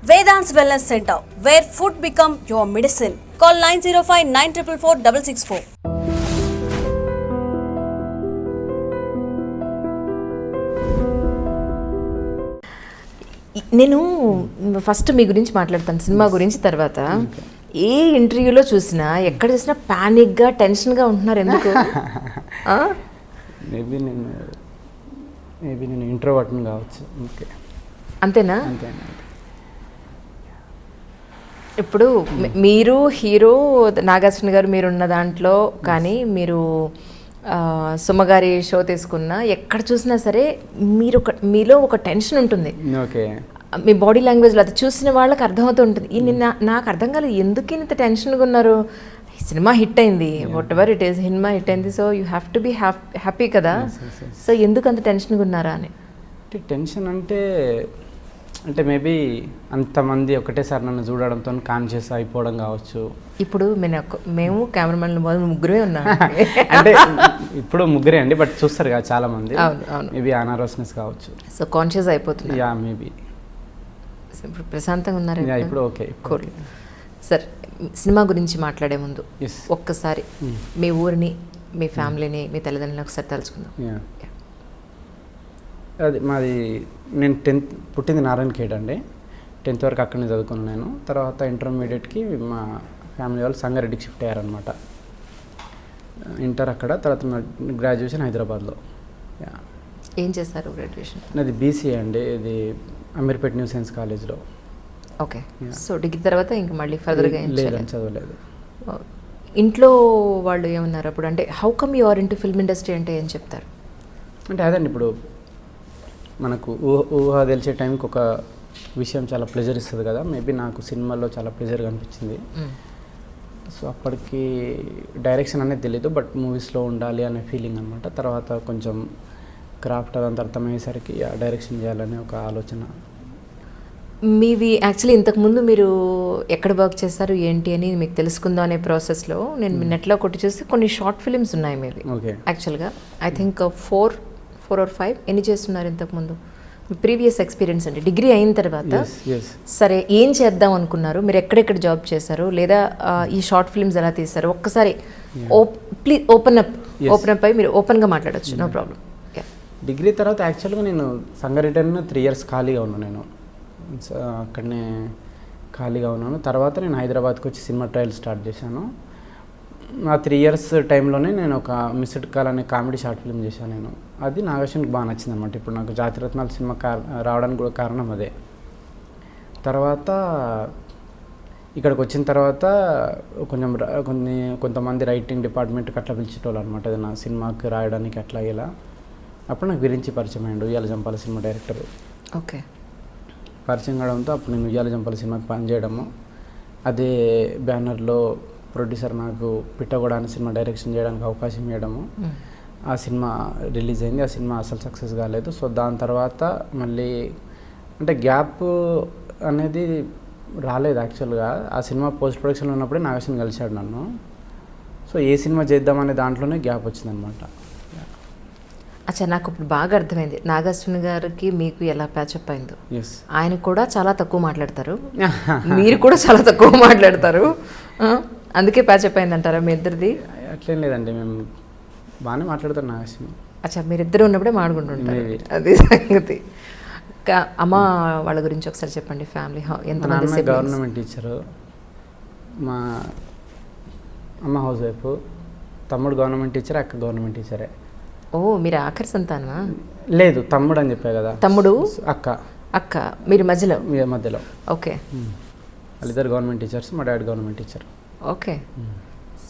Vedant's Wellness Center, where food become your medicine. Call 905-944-664. నేను first మీ గురించి మాట్లాడతాను, cinema గురించి. తర్వాత ఏ ఇంటర్వ్యూలో చూసినా ఎక్కడ చూసినా ప్యానిక్గా టెన్షన్గా ఉంటున్నారు, ఎందుకు? మేబీ నేను ఇంట్రోవర్ట్ని కావచ్చు. ఓకే, అంతేనా? అంతేనా. ఇప్పుడు మీరు హీరో నాగార్జున గారు మీరున్న దాంట్లో, కానీ మీరు సుమగారి షో తీసుకున్నా ఎక్కడ చూసినా సరే మీలో ఒక టెన్షన్ ఉంటుంది. ఓకే, మీ బాడీ లాంగ్వేజ్లో అది చూసిన వాళ్ళకి అర్థమవుతూ ఉంటుంది. నాకు అర్థం కాలేదు ఎందుకు ఇంత టెన్షన్గా ఉన్నారు. సినిమా హిట్ అయింది, whatever it is, cinema hit అయింది, so you have to be happy కదా. సో ఎందుకు అంత టెన్షన్గా ఉన్నారా అని. టెన్షన్ అంటే మేబీ అంతమంది ఒకటేసారి నన్ను చూడడంతో కాన్షియస్ అయిపోవడం కావచ్చు. ఇప్పుడు మేము కెమెరామెన్లు ముగ్గురే ఉన్నాం. అంటే ఇప్పుడు ముగ్గురే అండి, బట్ చూస్తారు కదా చాలా మంది. అవును, మేబీ అనారోస్నెస్ కావచ్చు. సో కాన్షియస్ అయిపోతుంది. Yeah maybe. ఇప్పుడు ప్రశాంతంగా ఉన్నారు ఇప్పుడు. Okay, cool. సార్, సినిమా గురించి మాట్లాడే ముందు ఒక్కసారి మీ ఊరిని, మీ ఫ్యామిలీని, మీ తల్లిదండ్రులను ఒకసారి తలుచుకుందాం. అది నేను 10th పుట్టింది నారాయణఖేడ్ అండి. 10th వరకు అక్కడనే చదువుకున్నాను నేను. తర్వాత ఇంటర్మీడియట్కి మా ఫ్యామిలీ వాళ్ళు సంగారెడ్డికి షిఫ్ట్ అయ్యారనమాట. ఇంటర్ అక్కడ, తర్వాత గ్రాడ్యుయేషన్ హైదరాబాద్లో. ఏం చేశారు గ్రాడ్యుయేషన్? నాది బీసీఏ అండి, ఇది అమీర్పేట్ న్యూ సైన్స్ కాలేజ్లో. ఓకే, సో డిగ్రీ తర్వాత ఇంకా మళ్ళీ ఫర్దర్గా లేదని చదవలేదు. ఇంట్లో వాళ్ళు ఏమన్నారు అప్పుడు? అంటే how come you are into film industry అంటే ఏం చెప్తారు? అంటే అదండి, ఇప్పుడు మనకు ఊహ తెలిసే టైంకి ఒక విషయం చాలా ప్లెజర్ ఇస్తుంది కదా. మేబీ నాకు సినిమాల్లో చాలా ప్లెజర్గా అనిపించింది. సో అప్పటికి డైరెక్షన్ అనేది తెలియదు, బట్ మూవీస్లో ఉండాలి అనే ఫీలింగ్ అనమాట. తర్వాత కొంచెం క్రాఫ్ట్ అదంతా అర్థమయ్యేసరికి డైరెక్షన్ చేయాలనే ఒక ఆలోచన. మీవి యాక్చువల్లీ ఇంతకుముందు మీరు ఎక్కడ వర్క్ చేస్తారు ఏంటి అని మీకు తెలుసుకుందాం అనే ప్రాసెస్లో నేను మీ నెట్లో కొట్టి చూస్తే కొన్ని షార్ట్ ఫిలిమ్స్ ఉన్నాయి మీవి. ఓకే, యాక్చువల్గా ఐ థింక్ 4 or 5 ఎన్ని చేస్తున్నారు ఇంతకుముందు? ప్రీవియస్ ఎక్స్పీరియన్స్ అంటే డిగ్రీ అయిన తర్వాత సరే ఏం చేద్దాం అనుకున్నారు, మీరు ఎక్కడెక్కడ జాబ్ చేశారు, లేదా ఈ షార్ట్ ఫిల్మ్స్ ఎలా తీస్తారు? ఒక్కసారి ప్లీజ్ ఓపెన్ అప్ అయి మీరు ఓపెన్గా మాట్లాడచ్చు, నో ప్రాబ్లం. డిగ్రీ తర్వాత యాక్చువల్గా నేను సంగారెడ్డిలో 3 years ఖాళీగా ఉన్నాను. నేను అక్కడనే ఖాళీగా ఉన్నాను. తర్వాత నేను హైదరాబాద్కి వచ్చి సినిమా ట్రయల్ స్టార్ట్ చేశాను. ఆ 3 years టైంలోనే నేను ఒక మిస్డ్ కాల్ అనే కామెడీ షార్ట్ ఫిల్మ్ చేశాను నేను. అది నాగేశ్వరికి బాగా నచ్చింది అనమాట. ఇప్పుడు నాకు జాతిరత్నాలు సినిమా రావడానికి కూడా కారణం అదే. తర్వాత ఇక్కడికి వచ్చిన తర్వాత కొంతమంది రైటింగ్ డిపార్ట్మెంట్కి అట్లా పిలిచేటోళ్ళు అనమాట, ఏదైనా సినిమాకి రాయడానికి అట్లా ఇలా. అప్పుడు నాకు గురించి పరిచయం అయ్యిండు ఉయ్యాల జంపాల సినిమా డైరెక్టర్. ఓకే, పరిచయం కావడంతో అప్పుడు నేను ఉయ్యాల జంపాల సినిమాకి పనిచేయడము, అదే బ్యానర్లో ప్రొడ్యూసర్ నాకు పిట్టగొడ అనే సినిమా డైరెక్షన్ చేయడానికి అవకాశం ఇవ్వడము. ఆ సినిమా రిలీజ్ అయింది. ఆ సినిమా అసలు సక్సెస్ కాలేదు. సో దాని తర్వాత మళ్ళీ అంటే గ్యాప్ అనేది రాలేదు యాక్చువల్గా. ఆ సినిమా పోస్ట్ ప్రొడక్షన్లో ఉన్నప్పుడే నాగేశ్వరం కలిశాడు నన్ను. సో ఏ సినిమా చేద్దామనే దాంట్లోనే గ్యాప్ వచ్చిందనమాట. అచ్చా, నాకు ఇప్పుడు బాగా అర్థమైంది నాగార్జున గారికి మీకు ఎలా ప్యాచప్ అయిందో. ఆయన కూడా చాలా తక్కువ మాట్లాడతారు, మీరు కూడా చాలా తక్కువ మాట్లాడతారు, అందుకే ప్యాచప్ అయింది అంటారా మీ ఇద్దరిది? అట్లేం లేదండి, మేము బాగానే మాట్లాడతారు నాగేశ్వరం. అచ్చా, మీరిద్దరు ఉన్నప్పుడే మాట్లాడుకుంటుంటారు, అది సంగతి. అమ్మ వాళ్ళ గురించి ఒకసారి చెప్పండి. ఫ్యామిలీ ఎంతమంది? గవర్నమెంట్ టీచరు, మా అమ్మ హౌస్ వైఫ్, తమ్ముడు గవర్నమెంట్ టీచర్, అక్క గవర్నమెంట్ టీచరే. ఓ, మీరు ఆఖరి సంతానమా? లేదు, తమ్ముడు అని చెప్పా కదా. తమ్ముడు, అక్క మీరు మధ్యలో? మధ్యలో. ఓకే, వాళ్ళిద్దరు గవర్నమెంట్ టీచర్స్, మా daddy government teacher. Okay,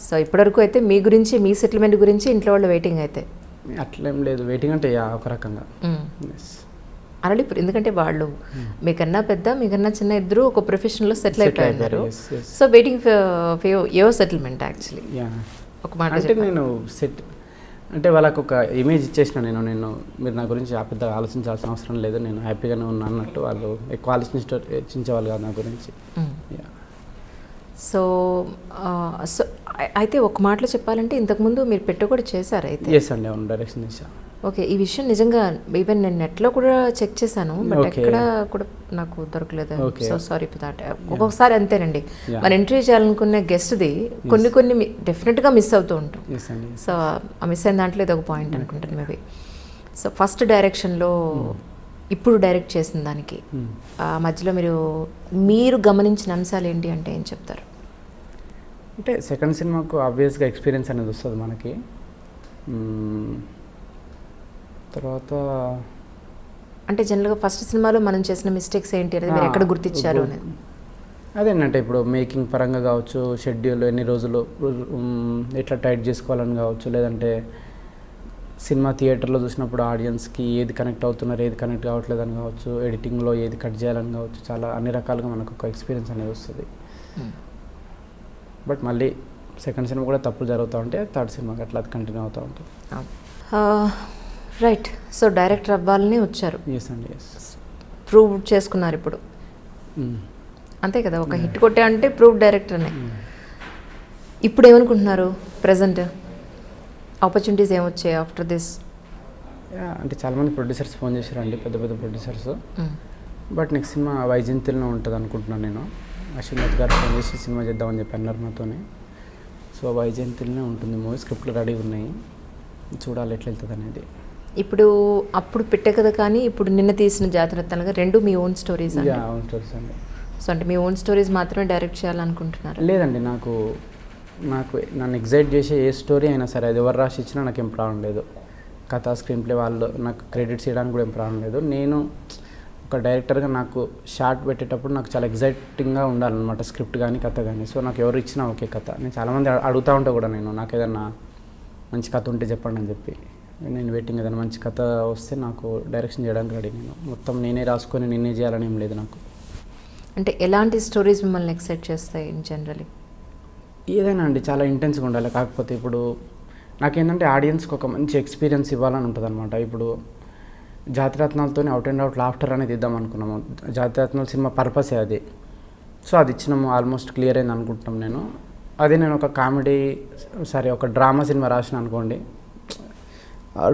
so ఇప్పటివరకు అయితే మీ గురించి, మీ సెటిల్మెంట్ గురించి ఇంట్లో వాళ్ళు వెయిటింగ్ అయితే? అట్లేం లేదు, వెయిటింగ్ అంటే ఒక రకంగా ఆల్రెడీ. ఎందుకంటే వాళ్ళు మీకన్నా పెద్ద, మీకన్నా చిన్న, ఇద్దరు ఒక ప్రొఫెషన్లో సెటిల్ అయిపోయారు. So waiting for your settlement actually. ఒక మాట అంటే నేను అంటే వాళ్ళకు ఒక ఇమేజ్ ఇచ్చేసిన నేను మీరు నా గురించి పెద్దగా ఆలోచించాల్సిన అవసరం లేదు, నేను హ్యాపీగానే ఉన్నా అన్నట్టు. వాళ్ళు ఎక్కువ ఆలోచించేవాళ్ళు కాదు నా గురించి. సో అయితే ఒక మాటలో చెప్పాలంటే ఇంతకుముందు మీరు పెట్ట కూడా చేశారు అయితే. ఎస్ అండి, అవును, డైరెక్షన్ చేశాను. ఓకే, ఈ విషయం నిజంగా ఈవెన్ నేను నెట్లో కూడా చెక్ చేశాను, బట్ ఎక్కడ కూడా నాకు దొరకలేదు. So sorry for that. ఒక్కొక్కసారి అంతేనండి, మన ఇంటర్వ్యూ చేయాలనుకునే గెస్ట్ది కొన్ని డెఫినెట్గా మిస్ అవుతూ ఉంటాం. సో ఆ మిస్ అయిన దాంట్లో ఇది ఒక పాయింట్ అనుకుంటాను మేబీ. సో ఫస్ట్ డైరెక్షన్లో ఇప్పుడు డైరెక్ట్ చేసిన దానికి ఆ మధ్యలో మీరు గమనించిన అంశాలు ఏంటి అంటే ఏం చెప్తారు? అంటే సెకండ్ సినిమాకు ఆబ్వియస్గా ఎక్స్పీరియన్స్ అనేది వస్తుంది మనకి. తర్వాత అంటే జనరల్గా ఫస్ట్ సినిమాలో మనం చేసిన మిస్టేక్స్ ఏంటి అనేది మీరు ఎక్కడ గుర్తించారు అనేది? అదేంటంటే ఇప్పుడు మేకింగ్ పరంగా కావచ్చు, షెడ్యూల్ ఎన్ని రోజులు ఎట్లా టైట్ చేసుకోవాలని కావచ్చు, లేదంటే సినిమా థియేటర్లో చూసినప్పుడు ఆడియన్స్కి ఏది కనెక్ట్ అవుతున్నారు, ఏది కనెక్ట్ కావట్లేదని కావచ్చు, ఎడిటింగ్లో ఏది కట్ చేయాలని కావచ్చు, చాలా అన్ని రకాలుగా మనకు ఒక ఎక్స్పీరియన్స్ అనేది వస్తుంది. బట్ మళ్ళీ సెకండ్ సినిమా కూడా తప్పులు జరుగుతూ ఉంటే థర్డ్ సినిమాకి అట్లా అది కంటిన్యూ అవుతూ ఉంటుంది. రైట్. సో డైరెక్టర్ అవ్వాలని వచ్చారు. ఎస్ అండి, ఎస్. ప్రూవ్ చేసుకున్నారు ఇప్పుడు, అంతే కదా? ఒక హిట్ కొట్టే అంటే ప్రూవ్ డైరెక్టర్ అనే. ఇప్పుడు ఏమనుకుంటున్నారు ప్రజెంట్? ఆపర్చునిటీస్ ఏమొచ్చాయి ఆఫ్టర్ దిస్? అంటే చాలామంది ప్రొడ్యూసర్స్ ఫోన్ చేశారండి, పెద్ద పెద్ద ప్రొడ్యూసర్స్. బట్ నెక్స్ట్ సినిమా వైజయంతిలో ఉంటుంది అనుకుంటున్నాను నేను. అశ్వినాథ్ గారు ఫోన్ చేసి సినిమా చేద్దామని చెప్పి అన్నారు నాతోనే. సో వైజయంతిలోనే ఉంటుంది మూవీ, స్క్రిప్ట్లు రెడీ ఉన్నాయి, చూడాలి ఎట్లా వెళ్తుంది అనేది. ఇప్పుడు అప్పుడు పెట్టే కదా, కానీ ఇప్పుడు నిన్న తీసిన జాతరత్నాలుగా రెండు మీ ఓన్ స్టోరీస్? ఓన్ స్టోరీస్ అండి. సో అంటే మీ ఓన్ స్టోరీస్ మాత్రమే డైరెక్ట్ చేయాలనుకుంటున్నారు? లేదండి, నాకు నన్ను ఎగ్జైట్ చేసే ఏ స్టోరీ అయినా సరే అది ఎవరు రాసి ఇచ్చినా నాకు ఏం ప్రాబ్లం లేదు. కథ, స్క్రీన్ ప్లే వాళ్ళు నాకు క్రెడిట్స్ ఇవ్వడానికి కూడా ఏం ప్రాబ్లం లేదు. నేను ఒక డైరెక్టర్గా నాకు షార్ట్ పెట్టేటప్పుడు నాకు చాలా ఎగ్జైటింగ్గా ఉండాలన్నమాట, స్క్రిప్ట్ కానీ కథ కానీ. సో నాకు ఎవరు ఇచ్చినా ఓకే కథ. నేను చాలామంది అడుగుతూ ఉంటా కూడా, నాకు ఏదన్నా మంచి కథ ఉంటే చెప్పండి అని చెప్పి. నేను వెయిటింగ్, ఏదైనా మంచి కథ వస్తే నాకు డైరెక్షన్ చేయడానికి రెడీ. నేను మొత్తం నేనే రాసుకొని నేనే చేయాలని ఏం లేదు నాకు. అంటే ఎలాంటి స్టోరీస్ మిమ్మల్ని ఎక్సైట్ చేస్తాయి ఇన్ జనరలీ? ఏదైనా అండి, చాలా ఇంటెన్స్గా ఉండాలి. కాకపోతే ఇప్పుడు నాకేంటంటే ఆడియన్స్కి ఒక మంచి ఎక్స్పీరియన్స్ ఇవ్వాలని ఉంటుంది అనమాట. ఇప్పుడు జాతిరత్నాలతో అవుట్ అండ్ అవుట్ లాఫ్టర్ అనేది ఇద్దాం అనుకున్నాము. జాతిరత్నాల సినిమా పర్పసే అది. సో అది ఇచ్చినాము, ఆల్మోస్ట్ క్లియర్ అయింది అనుకుంటున్నాం నేను. అదే నేను ఒక కామెడీ ఒక డ్రామా సినిమా రాసిన అనుకోండి,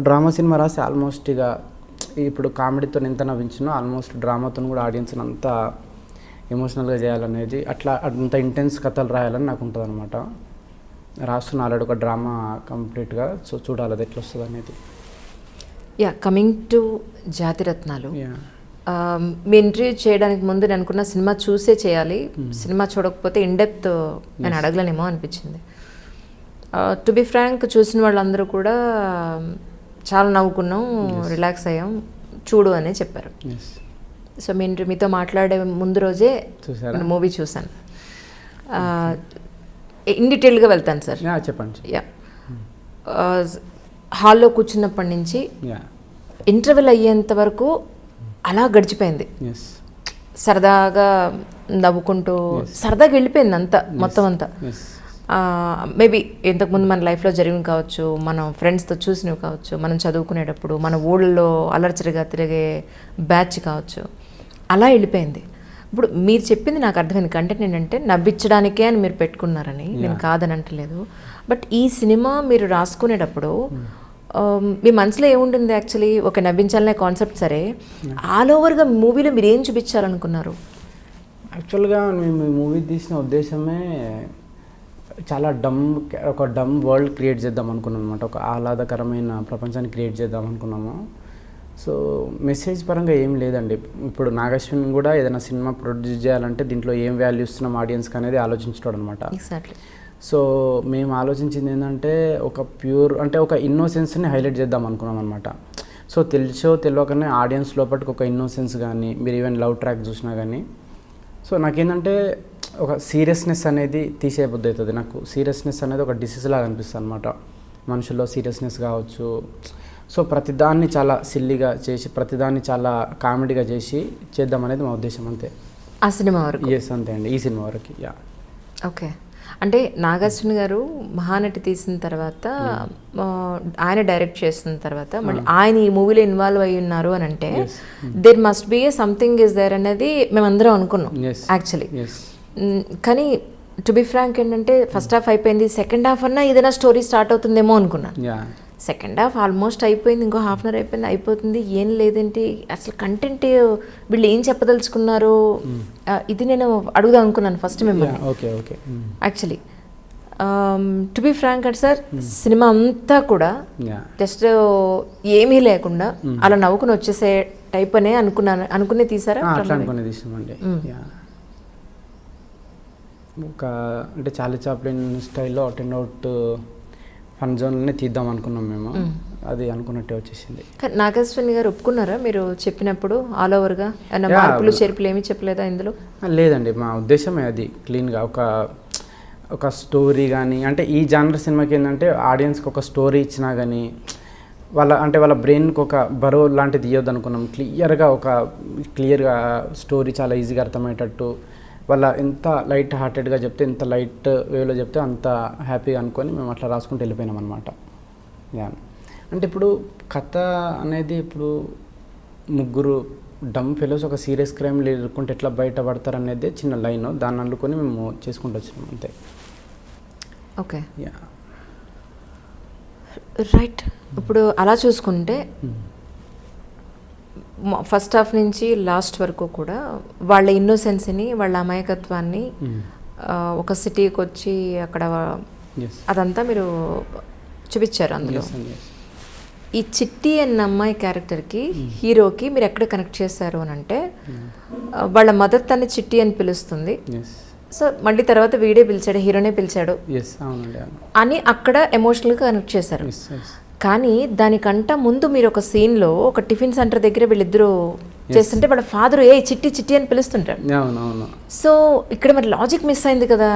డ్రామా సినిమా రాసి ఆల్మోస్ట్ ఇక ఇప్పుడు కామెడీతో ఎంత నవ్వించినో ఆల్మోస్ట్ డ్రామాతో కూడా ఆడియన్స్ని అంతా ఎమోషనల్గా చేయాలనేది, అట్లా అంత ఇంటెన్స్ కథలు రాయాలని నాకు ఉంటుంది అనమాట. రాస్తున్న ఆల్రెడీ ఒక డ్రామా కంప్లీట్గా. సో చూడాలి అది ఎట్లా వస్తుంది అనేది. కమింగ్ టు జాతిరత్నాలు, మీ ఇంటర్వ్యూ చేయడానికి ముందు నేను అనుకున్న సినిమా చూసే చేయాలి, సినిమా చూడకపోతే ఇన్డెప్త్ నేను అడగలేనేమో అనిపించింది. టు బి ఫ్రాంక్, చూసిన వాళ్ళందరూ కూడా చాలా నవ్వుకున్నాం, రిలాక్స్ అయ్యాం, చూడు అనే చెప్పారు. సో మీతో మాట్లాడే ముందు రోజే మూవీ చూశాను. ఇన్ డీటెయిల్గా వెళ్తాను సార్. చెప్పండి. హాల్లో కూర్చున్నప్పటి నుంచి ఇంటర్వెల్ అయ్యేంత వరకు అలా గడిచిపోయింది. సరదాగా నవ్వుకుంటూ సరదాగా వెళ్ళిపోయింది అంతా, మొత్తం అంతా. మేబీ ఇంతకుముందు మన లైఫ్లో జరిగినవి కావచ్చు, మనం ఫ్రెండ్స్తో చూసినవి కావచ్చు, మనం చదువుకునేటప్పుడు మన ఊళ్ళో అలర్చరిగా తిరిగే బ్యాచ్ కావచ్చు, అలా వెళ్ళిపోయింది. ఇప్పుడు మీరు చెప్పింది నాకు అర్థమైంది. కంటెంట్ ఏంటంటే నవ్వించడానికే అని మీరు పెట్టుకున్నారని నేను కాదని అంటలేదు. బట్ ఈ సినిమా మీరు రాసుకునేటప్పుడు మీ మనసులో ఏముంటుంది యాక్చువల్లీ? ఒక నవ్వించాలనే కాన్సెప్ట్ సరే, ఆల్ ఓవర్గా మూవీలో మీరు ఏం చూపించాలనుకున్నారు? యాక్చువల్గా మేము మూవీ తీసిన ఉద్దేశమే చాలా ఒక డమ్ వరల్డ్ క్రియేట్ చేద్దాం అనుకున్నాం అనమాట. ఒక ఆహ్లాదకరమైన ప్రపంచాన్ని క్రియేట్ చేద్దాం అనుకున్నాము. సో మెసేజ్ పరంగా ఏం లేదండి. ఇప్పుడు నాగశ్విన్ కూడా ఏదైనా సినిమా ప్రొడ్యూస్ చేయాలంటే దీంట్లో ఏం వాల్యూ ఇస్తున్నాం ఆడియన్స్కి అనేది ఆలోచించడం అనమాట. ఎగ్జాక్ట్లీ. సో మేము ఆలోచించింది ఏంటంటే ఒక ప్యూర్, అంటే ఒక ఇన్నోసెన్స్ని హైలైట్ చేద్దాం అనుకున్నాం అనమాట. సో తెలియకనే ఆడియన్స్ లోపలికి ఒక ఇన్నోసెన్స్ కానీ, మీరు ఈవెన్ లవ్ ట్రాక్ చూసినా కానీ, సో నాకేంటంటే ఒక సీరియస్నెస్ అనేది తీసేయబుద్ధి అవుతుంది. నాకు సీరియస్నెస్ అనేది ఒక డిసీజ్ లాగా అనిపిస్తుంది అనమాట. మనుషుల్లో సీరియస్నెస్ కావచ్చు. సో ప్రతిదాన్ని చాలా సిల్లీగా చేసి, ప్రతిదాన్ని చాలా కామెడీగా చేద్దాం అనేది మా ఉద్దేశం, అంతే. ఆ సినిమా వరకు? ఎస్, అంతే అండి, ఈ సినిమా వరకు. ఓకే. అంటే నాగార్జున గారు మహానటి తీసిన తర్వాత, ఆయన డైరెక్ట్ చేసిన తర్వాత మళ్ళీ ఆయన ఈ మూవీలో ఇన్వాల్వ్ అయ్యి ఉన్నారు అని అంటే there must be something is there అనేది మేమందరం అనుకున్నాం యాక్చువల్లీ. కానీ టు బి ఫ్రాంక్ ఏంటంటే ఫస్ట్ హాఫ్ అయిపోయింది, సెకండ్ హాఫ్ అన్నా ఏదైనా స్టోరీ స్టార్ట్ అవుతుందేమో అనుకున్నాను. సెకండ్ హాఫ్ ఆల్మోస్ట్ అయిపోయింది, ఇంకో హాఫ్ అన్ అవర్ అయిపోయింది, అయిపోతుంది, ఏం లేదేంటి అసలు కంటెంట్ వీళ్ళు ఏం చెప్పదలుచుకున్నారు, ఇది నేను అడుగుదాం అనుకున్నాను ఫస్ట్ మిమ్మల్ని. యాక్చువల్లీ టు బి ఫ్రాంక్ అంటే సార్, సినిమా అంతా కూడా జస్ట్ ఏమీ లేకుండా అలా నవ్వుకుని వచ్చేసే టైప్ అనే అనుకునే తీసారా? అనుకునే తీసామండి. ఒక అంటే చార్లీ చాప్లిన్ స్టైల్లో అవుట్ అండ్ అవుట్ ఫన్ జోన్లోనే తీద్దాం అనుకున్నాం మేము, అది అనుకున్నట్టే వచ్చేసింది. నాగేశ్వరి గారు ఒప్పుకున్నారా మీరు చెప్పినప్పుడు ఆల్ ఓవర్గా? మార్పులు చేర్పులు ఏమీ చెప్పలేదా ఇందులో? లేదండి, మా ఉద్దేశమే అది క్లీన్గా ఒక స్టోరీ కానీ, అంటే ఈ జానర్ సినిమాకి ఏంటంటే ఆడియన్స్కి ఒక స్టోరీ ఇచ్చినా కానీ వాళ్ళ బ్రెయిన్కి ఒక బరువు లాంటిది ఇవ్వద్దు అనుకున్నాం. క్లియర్గా స్టోరీ చాలా ఈజీగా అర్థమయ్యేటట్టు, వాళ్ళ ఎంత లైట్ హార్టెడ్గా చెప్తే, ఎంత లైట్ వేలో చెప్తే అంత హ్యాపీగా అనుకొని మేము అట్లా రాసుకుంటూ వెళ్ళిపోయినాం అనమాట. అంటే ఇప్పుడు కథ అనేది ఇప్పుడు ముగ్గురు డమ్ ఫెలోస్ ఒక సీరియస్ క్రైమ్ లేకుంటే ఎట్లా బయటపడతారు అనేది చిన్న లైన్, దాన్ని అనుకొని మేము చేసుకుంటూ వచ్చినాం అంతే. Okay, right. ఇప్పుడు అలా చూసుకుంటే ఫస్ట్ హాఫ్ నుంచి లాస్ట్ వరకు కూడా వాళ్ళ ఇన్నోసెన్స్ని, వాళ్ళ అమాయకత్వాన్ని, ఒక సిటీకి వచ్చి అక్కడ అదంతా మీరు చూపించారు అందులో. ఈ చిట్టి అన్న అమ్మాయి క్యారెక్టర్కి, హీరోకి మీరు ఎక్కడ కనెక్ట్ చేశారు అని అంటే, వాళ్ళ మదర్ తన్ని చిట్టి అని పిలుస్తుంది, సో మళ్ళీ తర్వాత వీడే పిలిచాడు, హీరోనే పిలిచాడు అని అక్కడ ఎమోషనల్గా కనెక్ట్ చేశారు. కానీ దానికంట ముందు మీరు ఒక సీన్లో ఒక టిఫిన్ సెంటర్ దగ్గర వీళ్ళిద్దరూ చేస్తుంటే వాళ్ళ ఫాదర్ ఏ చిట్టి చిట్టి అని పిలుస్తుంటాడు. సో ఇక్కడ మరి లాజిక్ మిస్ అయింది కదా.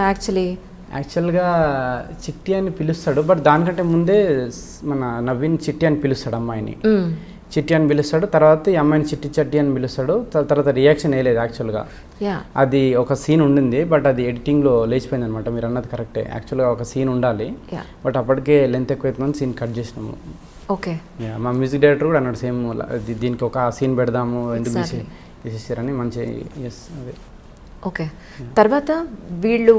యాక్చువల్గా చిట్టి అని పిలుస్తాడు, బట్ దానికంటే ముందే మన నవీన్ చిట్టి అని పిలుస్తాడు అమ్మాయిని, చిట్టి అని పిలుస్తాడు. తర్వాత ఈ అమ్మాయిని చిట్టి చట్టి అని పిలుస్తాడు. తర్వాత రియాక్షన్ వేయలేదు యాక్చువల్గా. అది ఒక సీన్ ఉండింది, బట్ అది ఎడిటింగ్లో లేచిపోయింది అనమాట. మీరు అన్నది కరెక్టే, యాక్చువల్గా ఒక సీన్ ఉండాలి, బట్ అప్పటికే లెంత్ ఎక్కువైతుందని సీన్ కట్ చేసినాము. ఓకే, మా మ్యూజిక్ డైరెక్టర్ కూడా అన్నాడు సేమ్, దీనికి ఒక సీన్ పెడదాము, ఎందుకు తీసేసారని. మంచి అదే. ఓకే, తర్వాత వీళ్ళు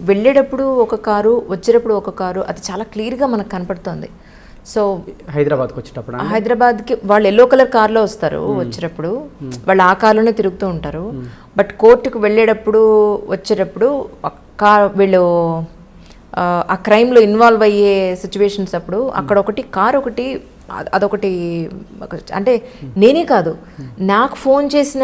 వెళ్ళేటప్పుడు ఒక కారు, వచ్చేటప్పుడు ఒక కారు, అది చాలా క్లియర్గా మనకు కనపడుతుంది. సో హైదరాబాద్కి వాళ్ళు ఎల్లో కలర్ కార్లో వస్తారు, వచ్చేటప్పుడు వాళ్ళు ఆ కార్లోనే తిరుగుతూ ఉంటారు. బట్ కోర్టుకు వెళ్ళేటప్పుడు వచ్చేటప్పుడు వీళ్ళు ఆ క్రైమ్లో ఇన్వాల్వ్ అయ్యే సిచ్యువేషన్స్ అప్పుడు అక్కడ ఒకటి కార్ ఒకటి అదొకటి, అంటే నేనే కాదు నాకు ఫోన్ చేసిన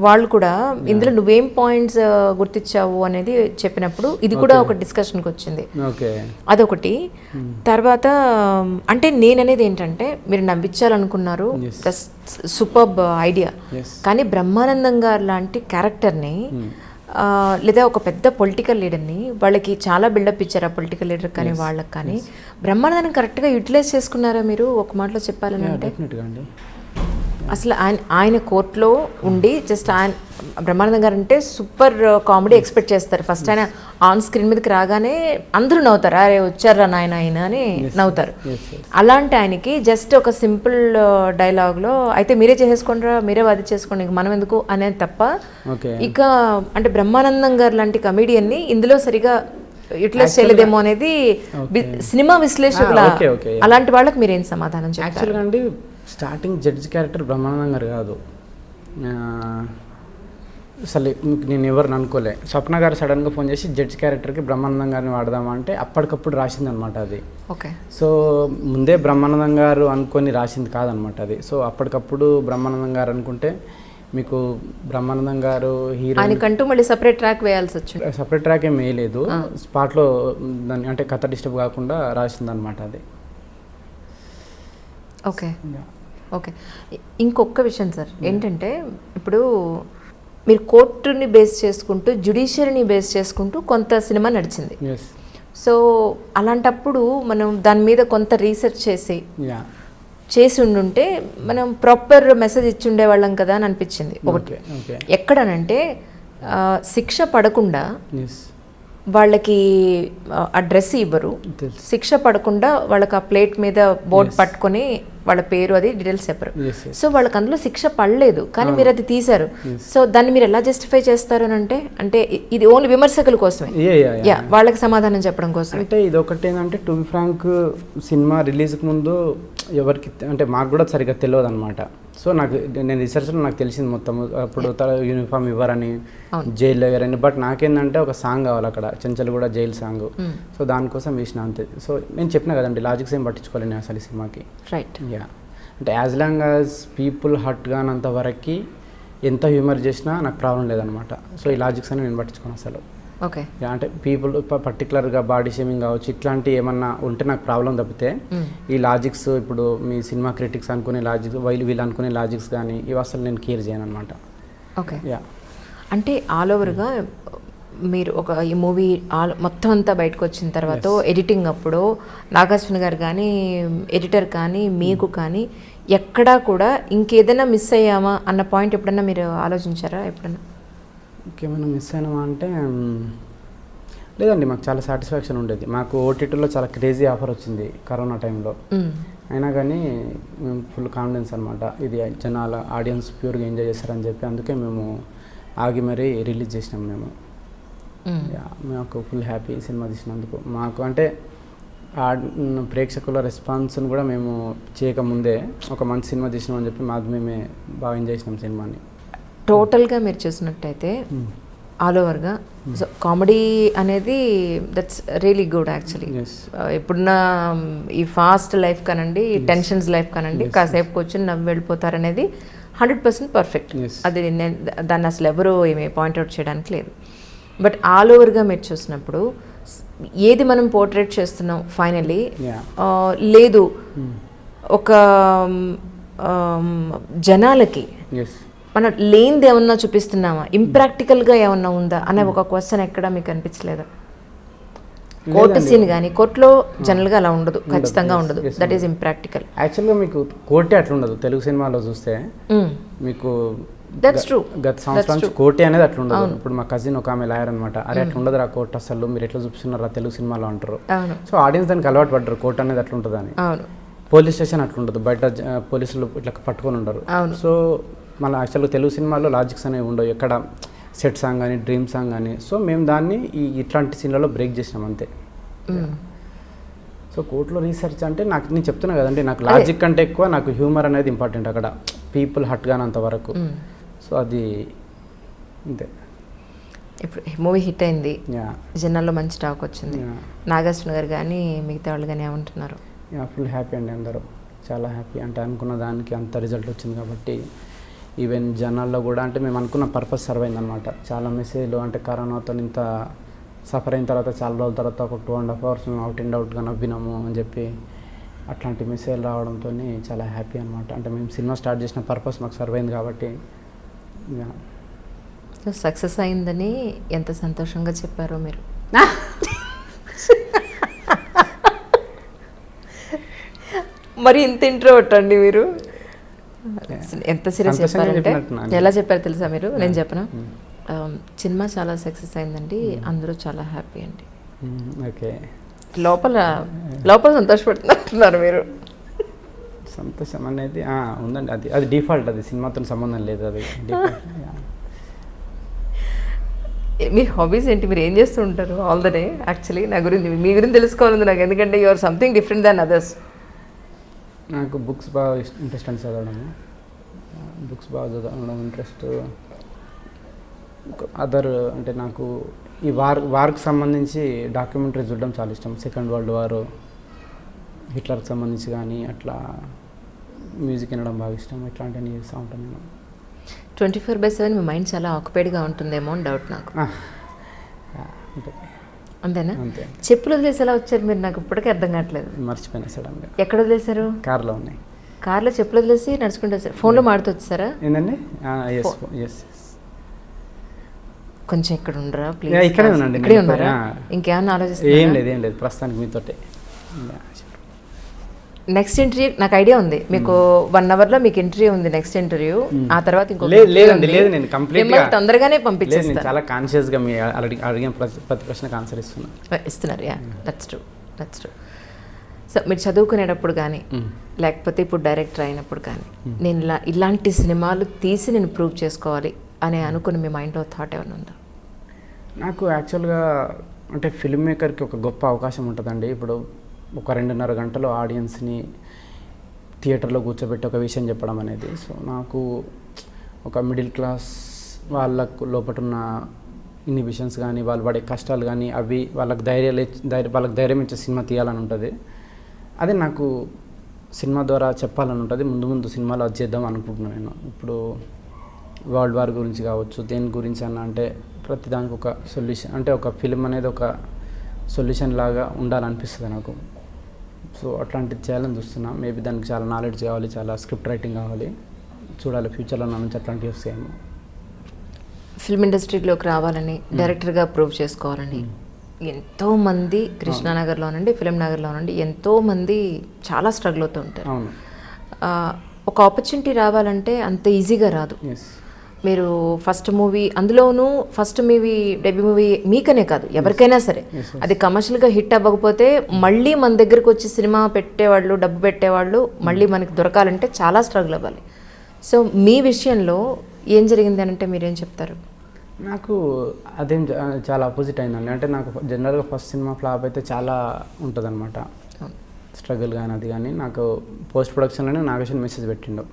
వాళ్ళు కూడా ఇందులో నువ్వేం పాయింట్స్ గుర్తించావు అనేది చెప్పినప్పుడు ఇది కూడా ఒక డిస్కషన్కి వచ్చింది. అదొకటి. తర్వాత అంటే నేననేది ఏంటంటే, మీరు నవ్వించాలనుకున్నారు, సూపర్బ్ ఐడియా, కానీ బ్రహ్మానందం గారు లాంటి క్యారెక్టర్ని లేదా ఒక పెద్ద పొలిటికల్ లీడర్ని, వాళ్ళకి చాలా బిల్డప్ ఇచ్చారు ఆ పొలిటికల్ లీడర్ కానీ వాళ్ళకి కానీ, బ్రహ్మానందాన్ని కరెక్ట్గా యూటిలైజ్ చేసుకున్నారా మీరు ఒక మాటలో చెప్పాలని అంటే? అసలు ఆయన కోర్టులో ఉండి జస్ట్ ఆయన బ్రహ్మానందం గారు అంటే సూపర్ కామెడీ ఎక్స్పెక్ట్ చేస్తారు. ఫస్ట్ ఆయన ఆన్ స్క్రీన్ మీదకి రాగానే అందరూ నవ్వుతారు, అరే వచ్చారా నాయన ఆయన అని నవ్వుతారు. అలాంటి ఆయనకి జస్ట్ ఒక సింపుల్ డైలాగ్లో అయితే మీరే చేసేసుకోండి, మీరే వాది చేసుకోండి, మనం ఎందుకు అనేది తప్ప, ఇక అంటే బ్రహ్మానందం గారు లాంటి కమెడియన్ని ఇందులో సరిగా యూటిలైజ్ చేయలేదేమో అనేది సినిమా విశ్లేషకుల అలాంటి వాళ్ళకి మీరేం సమాధానం చెప్తారు? స్టార్టింగ్ జడ్జి క్యారెక్టర్ బ్రహ్మానందం గారు కాదు అసలు, నేను ఎవరిని అనుకోలే. స్వప్న గారు సడన్గా ఫోన్ చేసి జడ్జి క్యారెక్టర్కి బ్రహ్మానందం గారిని వాడదామా అంటే అప్పటికప్పుడు రాసింది అనమాట అది. ఓకే, సో ముందే బ్రహ్మానందం గారు అనుకొని రాసింది కాదనమాట అది. సో అప్పటికప్పుడు బ్రహ్మానందం గారు అనుకుంటే, మీకు బ్రహ్మానందం గారు హీరో ఆయనకంటూ మళ్ళీ సపరేట్ ట్రాక్ వేయాల్సి వచ్చింది. సపరేట్ ట్రాక్ ఏం వేయలేదు, స్పాట్లో దాన్ని అంటే కథ డిస్టర్బ్ కాకుండా రాసింది అనమాట అది. Okay, okay. ఇంకొక విషయం సార్ ఏంటంటే, ఇప్పుడు మీరు కోర్టుని బేస్ చేసుకుంటూ, జ్యుడిషియరీని బేస్ చేసుకుంటూ కొంత సినిమా నడిచింది. సో అలాంటప్పుడు మనం దాని మీద కొంత రీసెర్చ్ చేసి ఉండుంటే మనం ప్రాపర్ మెసేజ్ ఇచ్చి ఉండేవాళ్ళం కదా అని అనిపించింది. ఒకటి ఎక్కడనంటే, శిక్ష పడకుండా వాళ్ళకి ఆ డ్రెస్ ఇవ్వరు, శిక్ష పడకుండా వాళ్ళకి ఆ ప్లేట్ మీద బోర్డు పట్టుకొని వాళ్ళ పేరు అది డీటెయిల్స్ చెప్పరు. Yes, yes. సో వాళ్ళకి అందులో శిక్ష పడలేదు కానీ మీరు అది తీశారు. సో దాన్ని మీరు ఎలా జస్టిఫై చేస్తారు అని అంటే ఇది ఓన్లీ విమర్శకుల కోసమే, యా వాళ్ళకి సమాధానం చెప్పడం కోసం. అంటే ఇది ఒకటి ఏంటంటే టు బి ఫ్రాంక్ సినిమా రిలీజ్కి ముందు ఎవరికి అంటే మాకు కూడా సరిగ్గా తెలియదు అనమాట. సో నేను రీసెర్చ్లో నాకు తెలిసింది మొత్తం. అప్పుడు యూనిఫామ్ ఇవ్వరని, జైల్లో ఇవ్వరని. బట్ నాకేంటంటే ఒక సాంగ్ కావాలి అక్కడ, చెంచల్ కూడా జైల్ సాంగ్. సో దానికోసం వేసిన అంతే. సో నేను చెప్పిన కదండి, లాజిక్స్ ఏం పట్టించుకోలేను నేను అసలు ఈ సినిమాకి. రైట్. యా అంటే as long as people hurt కానంత వరకు ఎంత హ్యూమర్ చేసినా నాకు ప్రాబ్లం లేదనమాట. సో ఈ లాజిక్స్ అని నేను పట్టించుకోను అసలు. ఓకే. అంటే పీపుల్ పర్టికులర్గా బాడీ షేమింగ్ కావచ్చు ఇట్లాంటి ఏమన్నా ఉంటే నాకు ప్రాబ్లం తప్పితే ఈ లాజిక్స్ ఇప్పుడు మీ సినిమా క్రిటిక్స్ అనుకునే లాజిక్స్ వీళ్ళు అనుకునే లాజిక్స్ కానీ ఇవి అసలు నేను కేర్ చేయను అనమాట. ఓకే. యా అంటే ఆల్ ఓవర్గా మీరు ఈ మూవీ మొత్తం అంతా బయటకు వచ్చిన తర్వాత ఎడిటింగ్ అప్పుడు నాగార్జున గారు కానీ ఎడిటర్ కానీ మీకు కానీ ఎక్కడా కూడా ఇంకేదైనా మిస్ అయ్యామా అన్న పాయింట్ ఎప్పుడన్నా మీరు ఆలోచించారా? ఎప్పుడన్నా ఇంకేమైనా మిస్ అయినామా అంటే లేదండి, మాకు చాలా సాటిస్ఫాక్షన్ ఉండేది. మాకు ఓటీటీలో చాలా క్రేజీ ఆఫర్ వచ్చింది కరోనా టైంలో. అయినా కానీ మేము ఫుల్ కాన్ఫిడెన్స్ అనమాట, ఇది జనాల ఆడియన్స్ ప్యూర్గా ఎంజాయ్ చేస్తారని చెప్పి. అందుకే మేము ఆగి మరీ రిలీజ్ చేసినాం మేము. మాకు ఫుల్ హ్యాపీ సినిమా తీసినందుకు. మాకు అంటే ప్రేక్షకుల రెస్పాన్స్ని కూడా మేము చేయకముందే ఒక మంచి సినిమా తీసినామని చెప్పి మేమే బాగా ఎంజాయ్ చేసినాం సినిమాని. టోటల్గా మీరు చూసినట్టయితే ఆల్ ఓవర్గా సో కామెడీ అనేది దట్స్ రియలీ గుడ్ యాక్చువల్లీ. ఇప్పుడున్న ఈ ఫాస్ట్ లైఫ్ కానండి, ఈ టెన్షన్స్ లైఫ్ కానండి, కాసేపు కూర్చొని నవ్వు వెళ్ళిపోతారనేది 100% పర్ఫెక్ట్. అది దాన్ని అసలు ఎవరు ఏమి పాయింట్అవుట్ చేయడానికి లేదు. బట్ ఆల్ ఓవర్గా మీరు చూసినప్పుడు ఏది మనం పోర్ట్రేట్ చేస్తున్నాం ఫైనల్లీ లేదు ఒక జనాలకి మనం లేనిది ఏమన్నా చూపిస్తున్నామా, ఇంప్రాక్టికల్గా ఏమన్నా ఉందా అనే ఒక క్వశ్చన్ ఎక్కడ మీకు అనిపించలేదా? కోర్టు సీన్ కానీ కోర్టులో జనరల్గా అలా ఉండదు, ఖచ్చితంగా ఉండదు. That is impractical. యాక్చువల్గా మీకు కోర్టే అట్లా ఉండదు. తెలుగు సినిమాలో చూస్తే మీకు దట్స్ ట్రూ. గత సంవత్సరం నుంచి కోర్టే అనేది అట్లా ఉండదు. ఇప్పుడు మా కజిన్ ఒక ఆమె లాయర్ అనమాట. అరే అట్లా ఉండదు ఆ కోర్టు, అసలు మీరు ఎట్లా చూపిస్తున్నారా తెలుగు సినిమాలో అంటారు. సో ఆడియన్స్ దానికి అలవాటు పడ్డారు కోర్టు అనేది అట్లా ఉంటుంది అని. పోలీస్ స్టేషన్ అట్లా ఉండదు, బయట పోలీసులు ఇట్లా పట్టుకొని ఉండరు. సో మళ్ళీ యాక్చువల్గా తెలుగు సినిమాలో లాజిక్స్ అనేవి ఉండవు, ఎక్కడ సెట్ సాంగ్ కానీ డ్రీమ్ సాంగ్ కానీ. సో మేము దాన్ని ఇట్లాంటి సీన్లలో బ్రేక్ చేసినాం అంతే. సో కోర్టులో రీసెర్చ్ అంటే నేను చెప్తున్నా కదండి, నాకు లాజిక్ కంటే ఎక్కువ నాకు హ్యూమర్ అనేది ఇంపార్టెంట్ అక్కడ, పీపుల్ హర్ట్ కానంత వరకు. సో అది అంతే. ఇప్పుడు మూవీ హిట్ అయింది, జనాల్లో మంచి టాక్ వచ్చింది. నాగార్జున గారు కానీ మిగతా వాళ్ళు కానీ ఏమంటున్నారు? ఫుల్ హ్యాపీ అండి, అందరూ చాలా హ్యాపీ. అంటే అనుకున్న దానికి అంత రిజల్ట్ వచ్చింది కాబట్టి ఈవెన్ జనాల్లో కూడా అంటే మేము అనుకున్న పర్పస్ సర్వ్ అయిందనమాట. చాలా మెసేజ్లు అంటే కరోనాతో ఇంత సఫర్ అయిన తర్వాత చాలా రోజుల తర్వాత ఒక 2.5 hours మేము అవుట్ అండ్ అవుట్గా నవ్వినాము అని చెప్పి అట్లాంటి మెసేజ్లు రావడంతో చాలా హ్యాపీ అనమాట. అంటే మేము సినిమా స్టార్ట్ చేసిన పర్పస్ మాకు సర్వ్ అయింది కాబట్టి. సక్సెస్ అయిందని ఎంత సంతోషంగా చెప్పారో మీరు. మరి ఇంత ఇంట్రోవర్ట్ అండి మీరు, ఎంత సీరియస్ చెప్పారంటే. ఎలా చెప్పారు తెలుసా మీరు? నేను చెప్పనా, సినిమా చాలా సక్సెస్ అయిందండి, అందరూ చాలా హ్యాపీ అండి. ఓకే, లోపల సంతోషపడుతున్నారు మీరు. సంతోషం అనేది ఉందండి, అది డిఫాల్ట్, అది సినిమాతో సంబంధం లేదు, అది మీ హాబీస్ ఏంటి, మీరు ఏం చేస్తూ ఉంటారు ఆల్ ద డే? యాక్చువల్లీ నా గురించి మీ గురించి తెలుసుకోవాలంది నాకు, ఎందుకంటే you or something different than others. నాకు బుక్స్ బాగా ఇంట్రెస్ట్ అని చదవడము, బుక్స్ బాగా చదవడం ఇంట్రెస్ట్. అదర్ అంటే నాకు ఈ వార్కి సంబంధించి డాక్యుమెంటరీ చూడడం చాలా ఇష్టం. సెకండ్ వరల్డ్ వార్, హిట్లర్కి సంబంధించి కానీ అట్లా మ్యూజిక్ వినడం బాగా ఇష్టం. ఇట్లాంటివన్నీ చేస్తూ ఉంటాను నేను. 24/7 మీ మైండ్ చాలా ఆక్యుపైడ్గా ఉంటుందేమో అని డౌట్ నాకు. అంతేనా? అంతే. చెప్పులు వదిలేసి ఎలా వచ్చారు మీరు? నాకు ఇప్పటికీ అర్థం కావట్లేదు. మర్చిపోయినా సడన్గా. ఎక్కడ వదిలేశారు? కార్లో ఉన్నాయి. కార్లో చెప్పులు వదిలేసి నడుచుకుంటూ వచ్చారు. ఫోన్లో మాడుతూ వచ్చారా? ఏంటండి? కొంచెం ఇక్కడ ఉండరా ప్లీజ్? ఇక్కడే ఉన్నాండి. ఇక్కడే ఉన్నారా? ఇంకేమన్నా ఆలోచిస్తారు? ఏం లేదు ప్రస్తుతానికి మీతోటే. నెక్స్ట్ ఇంటర్వ్యూ నాకు ఐడియా ఉంది, మీకు 1 hourలో మీకు ఇంటర్వ్యూ ఉంది, నెక్స్ట్ ఇంటర్వ్యూ. ఆ తర్వాత ఇంకో లేదండి, లేదు నేను కంప్లీట్గా తొందరగానే పంపించేస్తాను. చాలా కాన్షియస్గా మీ అడిగిన ప్రతి ప్రశ్నకు ఆన్సర్ ఇస్తున్నారు. Yeah, that's true. సో మీరు చదువుకునేటప్పుడు కానీ లేకపోతే ఇప్పుడు డైరెక్టర్ అయినప్పుడు కానీ నేను ఇలాంటి సినిమాలు తీసి నేను ప్రూవ్ చేసుకోవాలి అని అనుకుని మీ మైండ్లో థాట్ ఏమైనా ఉందా? నాకు యాక్చువల్గా అంటే ఫిల్మ్ మేకర్కి ఒక గొప్ప అవకాశం ఉంటుందండి. ఇప్పుడు ఒక 2.5 గంటలు ఆడియన్స్ని థియేటర్లో కూర్చోబెట్టి ఒక విషయం చెప్పడం అనేది. సో నాకు ఒక మిడిల్ క్లాస్ వాళ్ళకు లోపల ఉన్న ఇన్హిబిషన్స్ కానీ వాళ్ళు పడే కష్టాలు కానీ అవి వాళ్ళకి వాళ్ళకి ధైర్యం ఇచ్చే సినిమా తీయాలని ఉంటుంది. అదే నాకు సినిమా ద్వారా చెప్పాలని ఉంటుంది. ముందు సినిమాలో అది చేద్దాం అనుకుంటున్నాను నేను. ఇప్పుడు వరల్డ్ వార్ గురించి కావచ్చు, దేని గురించి అన్న అంటే ప్రతిదానికి ఒక సొల్యూషన్, అంటే ఒక ఫిల్మ్ అనేది ఒక సొల్యూషన్ లాగా ఉండాలనిపిస్తుంది నాకు. సో అట్లాంటిది చేయాలని చూస్తున్నా. మేబీ దానికి చాలా నాలెడ్జ్ కావాలి, చాలా స్క్రిప్ట్ రైటింగ్ కావాలి. చూడాలి ఫ్యూచర్లో నా నుంచి అట్లాంటివి వస్తాయేమో. ఫిల్మ్ ఇండస్ట్రీలోకి రావాలని డైరెక్టర్గా ప్రూవ్ చేసుకోవాలని ఎంతోమంది కృష్ణానగర్లోనండి, ఫిలిం నగర్లోనండి ఎంతోమంది చాలా స్ట్రగుల్ అవుతూ ఉంటారు. అవును. ఒక ఆపర్చునిటీ రావాలంటే అంత ఈజీగా రాదు. ఎస్. మీరు ఫస్ట్ మూవీ, అందులోనూ ఫస్ట్ మూవీ డెబ్యూ మూవీ మీకనే కాదు ఎవరికైనా సరే అది కమర్షియల్గా హిట్ అవ్వకపోతే మళ్ళీ మన దగ్గరకు వచ్చి సినిమా పెట్టేవాళ్ళు, డబ్బు పెట్టేవాళ్ళు మళ్ళీ మనకి దొరకాలంటే చాలా స్ట్రగుల్ అవ్వాలి. సో మీ విషయంలో ఏం జరిగింది అని అంటే మీరేం చెప్తారు? నాకు అదేం చాలా ఆపోజిట్ అయిందండి. అంటే నాకు జనరల్గా ఫస్ట్ సినిమా ఫ్లాప్ అయితే చాలా ఉంటుంది అనమాట, స్ట్రగుల్ కానీ అది కానీ. నాకు పోస్ట్ ప్రొడక్షన్లోనే నాగేశ్వన్ మెసేజ్ పెట్టిండు,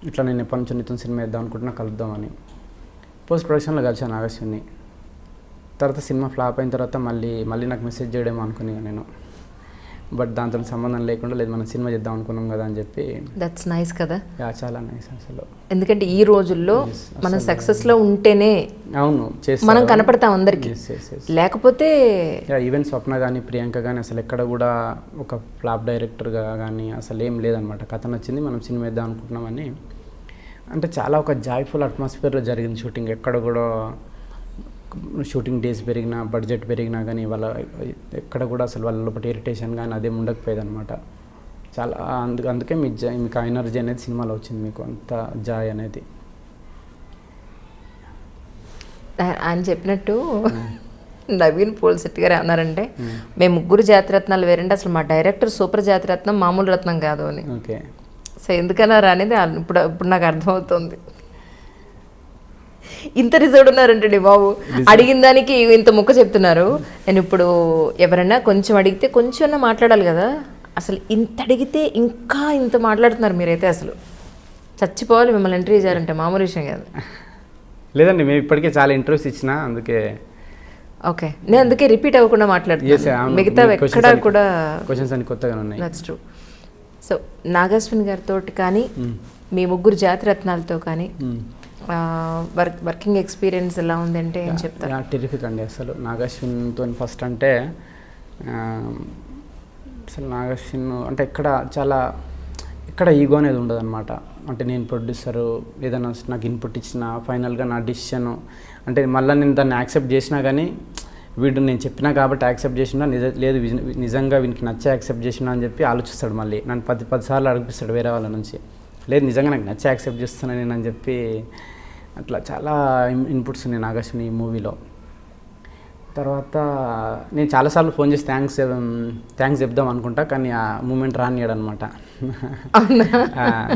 ఇట్లా నేను ఎప్పటి నుంచో నీతో సినిమా వేద్దాం అనుకుంటున్నా, కలుద్దామని. పోస్ట్ ప్రొడక్షన్లో కలిసాను నాగేశ్వన్ని. తర్వాత సినిమా ఫ్లాప్ అయిన తర్వాత మళ్ళీ నాకు మెసేజ్ చేయడేమో అనుకుని నేను, బట్ దాంతో సంబంధం లేకుండా లేదు మనం సినిమా చేద్దాం అనుకున్నాం కదా అని చెప్పి. దట్స్ నైస్ కదా. చాలా నైస్ అసలు. ఎందుకంటే ఈ రోజుల్లో మనం సక్సెస్లో ఉంటేనే అవును మనం కనపడతాం అందరికీ, లేకపోతే ఈవెన్ స్వప్న కానీ ప్రియాంక కానీ అసలు ఎక్కడ కూడా ఒక ఫ్లాప్ డైరెక్టర్గా కానీ అసలు ఏం లేదనమాట. కథ నచ్చింది, మనం సినిమా వేద్దాం అనుకుంటున్నామని. అంటే చాలా ఒక జాయ్ఫుల్ అట్మాస్ఫియర్లో జరిగింది షూటింగ్. ఎక్కడ కూడా షూటింగ్ డేస్ పెరిగినా, బడ్జెట్ పెరిగినా కానీ ఎక్కడ కూడా అసలు వాళ్ళ లోపల ఇరిటేషన్ కానీ అదేం ఉండకపోయేది అనమాట. చాలా అందుకే మీకు ఆ ఎనర్జీ అనేది సినిమాలో వచ్చింది, మీకు అంత జాయ్ అనేది. ఆయన చెప్పినట్టు నవీన్ పోల్శెట్టి గారు ఏమన్నారంటే, మేము ముగ్గురు జాతిరత్నాలు వేరంటే అసలు మా డైరెక్టర్ సూపర్ జాతిరత్నం, మామూలు రత్నం కాదు అని. ఓకే. సో ఎందుకన్నారు అనేది ఇప్పుడు నాకు అర్థమవుతుంది. ఇంత రిజర్వ్డ్ ఉన్నారంటండి బాబు, అడిగిన దానికి ఇంత ముక్క చెప్తున్నారు. నేను ఇప్పుడు ఎవరైనా కొంచెం అడిగితే కొంచెం మాట్లాడాలి కదా, అసలు ఇంత అడిగితే ఇంకా ఇంత మాట్లాడుతున్నారు మీరైతే. అసలు చచ్చిపోవాలి మిమ్మల్ని ఎంట్రీ చేయాలంటే, మామూలు విషయం కాదు. లేదండి, మేము ఇప్పటికే చాలా ఇంటర్వ్యూస్ ఇచ్చిన, అందుకే. ఓకే, నేను అందుకే రిపీట్ అవ్వకుండా మాట్లాడుతున్నాను. మిగతా ఎక్కడా కూడా క్వశ్చన్స్ అన్ని కొత్తగా ఉన్నాయి. That's true. సో నాగశ్విన్ గారితో కానీ మీ ముగ్గురు జాతిరత్నాలతో కానీ వర్కింగ్ ఎక్స్పీరియన్స్ ఎలా ఉందంటే ఏం చెప్తారు? టెరిఫిక్ అండి. అసలు నాగశ్విన్తో ఫస్ట్ అంటే అసలు నాగశ్విన్ అంటే ఎక్కడ ఈగో అనేది ఉండదు అనమాట. అంటే నేను ప్రొడ్యూసరు ఏదైనా నాకు ఇన్పుట్ ఇచ్చిన ఫైనల్గా నా డిసిషను అంటే మళ్ళీ నేను దాన్ని యాక్సెప్ట్ చేసినా కానీ వీడు నేను చెప్పినా కాబట్టి యాక్సెప్ట్ చేసినా లేదు నిజంగా వీనికి నచ్చే యాక్సెప్ట్ చేసినా అని చెప్పి ఆలోచిస్తాడు. మళ్ళీ నన్ను 10 సార్లు అడిగిస్తాడు వేరే వాళ్ళ నుంచి, లేదు నిజంగా నాకు నచ్చే యాక్సెప్ట్ చేస్తున్నాను నేను అని చెప్పి. అట్లా చాలా ఇన్పుట్స్ ఉన్నాయి నాగశ్విని ఈ మూవీలో. తర్వాత నేను చాలాసార్లు ఫోన్ చేసి థ్యాంక్స్ చెప్దాం అనుకుంటా, కానీ ఆ మూమెంట్ రానియాడు అనమాట.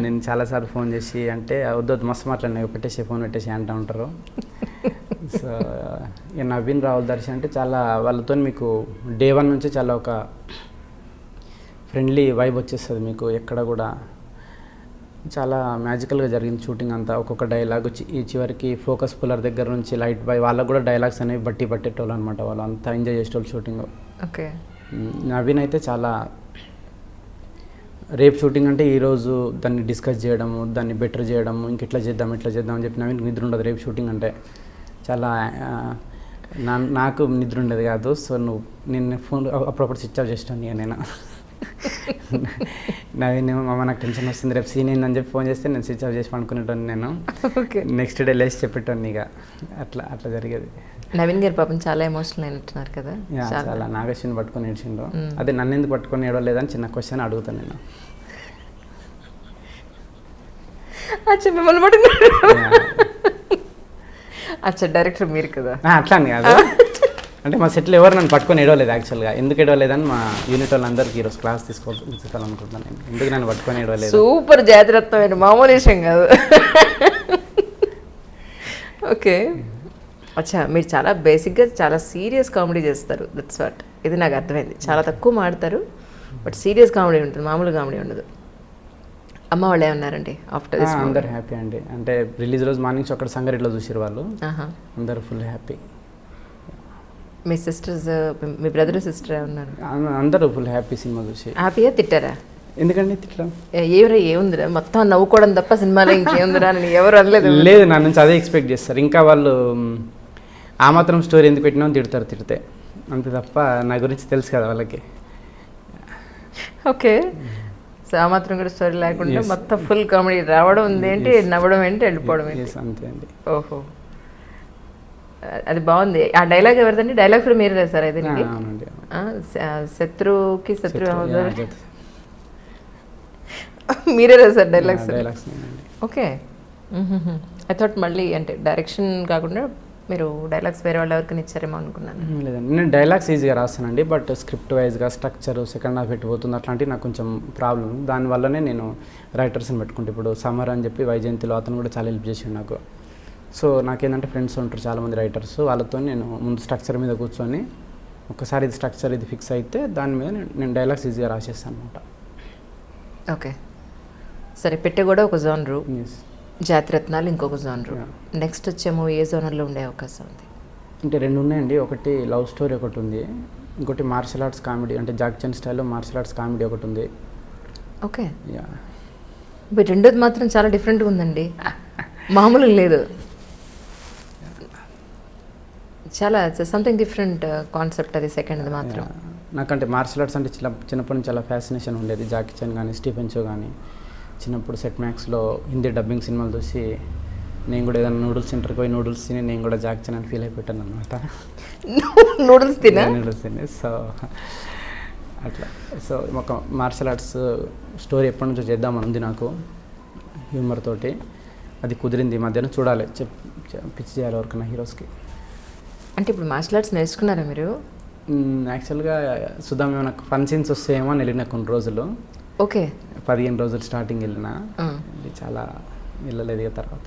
నేను చాలాసార్లు ఫోన్ చేసి అంటే వద్దు మస్తు మాట్లాడినా, పెట్టేసి ఫోన్ పెట్టేసి అంటూ ఉంటారు. సో నవీన్ రావుల దర్శన్ అంటే చాలా వాళ్ళతో మీకు డే 1 నుంచి చాలా ఒక ఫ్రెండ్లీ వైబ్ వచ్చేస్తుంది మీకు. ఎక్కడ కూడా చాలా మ్యాజికల్గా జరిగింది షూటింగ్ అంతా. ఒక్కొక్క డైలాగ్ ఈ చివరికి ఫోకస్ పుల్లర్ దగ్గర నుంచి లైట్ బాయ్ వాళ్ళకు కూడా డైలాగ్స్ అనేవి పట్టేటోళ్ళు అనమాట. వాళ్ళు అంతా ఎంజాయ్ చేసేటోళ్ళు షూటింగ్. ఓకే. నవీన్ అయితే చాలా రేపు షూటింగ్ అంటే ఈరోజు దాన్ని డిస్కస్ చేయడము, దాన్ని బెటర్ చేయడము, ఇట్లా చేద్దాం అని చెప్పి నవీన్కి నిద్ర ఉండదు రేపు షూటింగ్ అంటే. చాలా నాకు నిద్ర ఉండేది కాదు. సో నేను ఫోన్ అప్పుడప్పుడు స్విచ్ ఆఫ్ చేస్తాను నేను. నవీనేమో మామ నాకు టెన్షన్ వస్తుంది రేపు సీన్ ఏందని చెప్పి ఫోన్ చేస్తే నేను స్విచ్ ఆఫ్ చేసి పడుకునేటోని. నేను నెక్స్ట్ డే లేచి చెప్పేటోని. ఇక అట్లా జరిగేది. నవీన్ గారు పాపం చాలా ఎమోషనల్ అయినట్టున్నారు కదా. చాలా నాగశ్విని పట్టుకొని ఏడ్చిండు. అదే నన్ను ఎందుకు పట్టుకొని ఏడవలేదని చిన్న క్వశ్చన్ అడుగుతాను నేను. మిమ్మల్ని పట్టుకున్నాడు. అచ్చా, డైరెక్టర్ మీరు కదా. అట్లా అని కాదు, అంటే మా సెట్లో ఎవరు నన్ను పట్టుకొని ఏడవలేదు యాక్చువల్గా. ఎందుకు ఏడవలేదని మా యూనిట్ వాళ్ళందరికీ ఈరోజు క్లాస్ తీసుకోవాలనుకుంటున్నాను నేను. ఎందుకు నన్ను పట్టుకొని ఏడవలేదు. సూపర్ జాగ్రత్తమైన మామూలు విషయం కాదు. ఓకే, అచ్చా మీరు చాలా బేసిక్గా చాలా సీరియస్ కామెడీ చేస్తారు. దట్స్ వాట్, ఇది నాకు అర్థమైంది. చాలా తక్కువ మాడతారు, బట్ సీరియస్ కామెడీ ఉంటుంది, మామూలు కామెడీ ఉండదు. అమ్మ వాళ్ళు ఏమన్నారండి ఆఫ్టర్ దిస్? అందరు హ్యాపీ అండి. అంటే రిలీజ్ రోజు మార్నింగ్ షో అక్కడ సంగారెడ్డిలో చూసారు వాళ్ళు, అందరు ఫుల్ హ్యాపీ. మీ సిస్టర్స్, మీ బ్రదర్ సిస్టర్ ఉన్నారు, అందరూ ఫుల్ హ్యాపీ సినిమా చూసి. హ్యాపీగా తిట్టారా? ఎందుకండి తిట్లా? ఏముందిరా మొత్తం నవ్వుకోవడం తప్ప సినిమాలో ఇంకేముందిరా అని ఎవరు అనలేదు? లేదు, నా నుంచి అదే ఎక్స్పెక్ట్ చేస్తారు. ఇంకా వాళ్ళు ఆ మాత్రం స్టోరీ ఎందుకు పెట్టినామని తిడితే అంతే తప్ప నా గురించి తెలుసు కదా వాళ్ళకి. ఓకే, సో ఆ మాత్రం కూడా స్టోరీ లేకుండా మొత్తం ఫుల్ కామెడీ రావడం ఉంది ఏంటి, నవ్వడం ఏంటి, వెళ్ళిపోవడం ఏంటి. అంతే అండి. ఓహో, అది బాగుంది. ఆ డైలాగ్ ఎవరిదండి? డైలాగ్ కూడా మీరు రాశారు అయితే? అవునండి. శత్రువుకి శత్రువు మీరే రాశారు డైలాగ్స్? ఓకే, ఐ థాట్ మళ్ళీ అంటే డైరెక్షన్ కాకుండా మీరు డైలాగ్స్ వేరే వాళ్ళు ఎవరికైనా ఇచ్చారేమో అనుకున్నాను. లేదండి, నేను డైలాగ్స్ ఈజీగా రాస్తానండి, బట్ స్క్రిప్ట్ వైజ్గా స్ట్రక్చర్ సెకండ్ హాఫ్ పెట్టిపోతుంది అట్లాంటివి నాకు కొంచెం ప్రాబ్లం. దానివల్లనే నేను రైటర్స్ని పెట్టుకుంటే, ఇప్పుడు సమర్ అని చెప్పి వైజయంతిలో అతను కూడా చాలా హెల్ప్ చేసాడు నాకు. సో నాకేంటంటే ఫ్రెండ్స్ ఉంటారు చాలామంది రైటర్స్, వాళ్ళతో నేను ముందు స్ట్రక్చర్ మీద కూర్చొని ఒకసారి ఇది స్ట్రక్చర్ ఇది ఫిక్స్ అయితే దాని మీద నేను డైలాగ్స్ ఈజీగా రాసేస్తాను అనమాట. ఓకే, సరే. పెట్టే కూడా ఒక జోనరు, జాతిరత్నాలు ఇంకొక జోనరు. నెక్స్ట్ వచ్చే మూవీ ఏ జోనర్లో ఉండే అవకాశం ఉంది? అంటే రెండు ఉన్నాయండి. ఒకటి లవ్ స్టోరీ ఒకటి ఉంది, ఇంకోటి మార్షల్ ఆర్ట్స్ కామెడీ, అంటే జాక్ చన్ స్టైల్లో మార్షల్ ఆర్ట్స్ కామెడీ ఒకటి ఉంది. ఓకే, రెండోది మాత్రం చాలా డిఫరెంట్గా ఉందండి, మామూలుగా లేదు. చాలా సంథింగ్ డిఫరెంట్ కాన్సెప్ట్ అది సెకండ్ది మాత్రం. నాకంటే మార్షల్ ఆర్ట్స్ అంటే చిన్నప్పటి నుంచి చాలా ఫ్యాసినేషన్ ఉండేది. జాకీ చాన్ కానీ స్టీఫెన్ చో కానీ చిన్నప్పుడు సెట్ మ్యాక్స్లో హిందీ డబ్బింగ్ సినిమాలు చూసి నేను కూడా ఏదైనా నూడిల్స్ సెంటర్కి పోయి నూడిల్స్ తిని నేను కూడా జాకీ చాన్ అని ఫీల్ అయిపోయాను అనమాట. నూడిల్స్ తిని. సో అట్లా, సో ఒక మార్షల్ ఆర్ట్స్ స్టోరీ ఎప్పటి నుంచో చేద్దామని ఉంది నాకు, హ్యూమర్ తోటి. అది కుదిరింది ఈ మధ్యన, చూడాలి పిచ్ చేయాలి ఎవరికైనా హీరోస్కి. అంటే ఇప్పుడు మార్షల్ ఆర్ట్స్ నేర్చుకున్నారా మీరు? యాక్చువల్గా సుధాం నాకు ఫన్ సీన్స్ వస్తాయేమో అని వెళ్ళిన కొన్ని రోజులు. ఓకే, 15 రోజులు స్టార్టింగ్ వెళ్ళిన, చాలా వెళ్ళలేదు. ఇక తర్వాత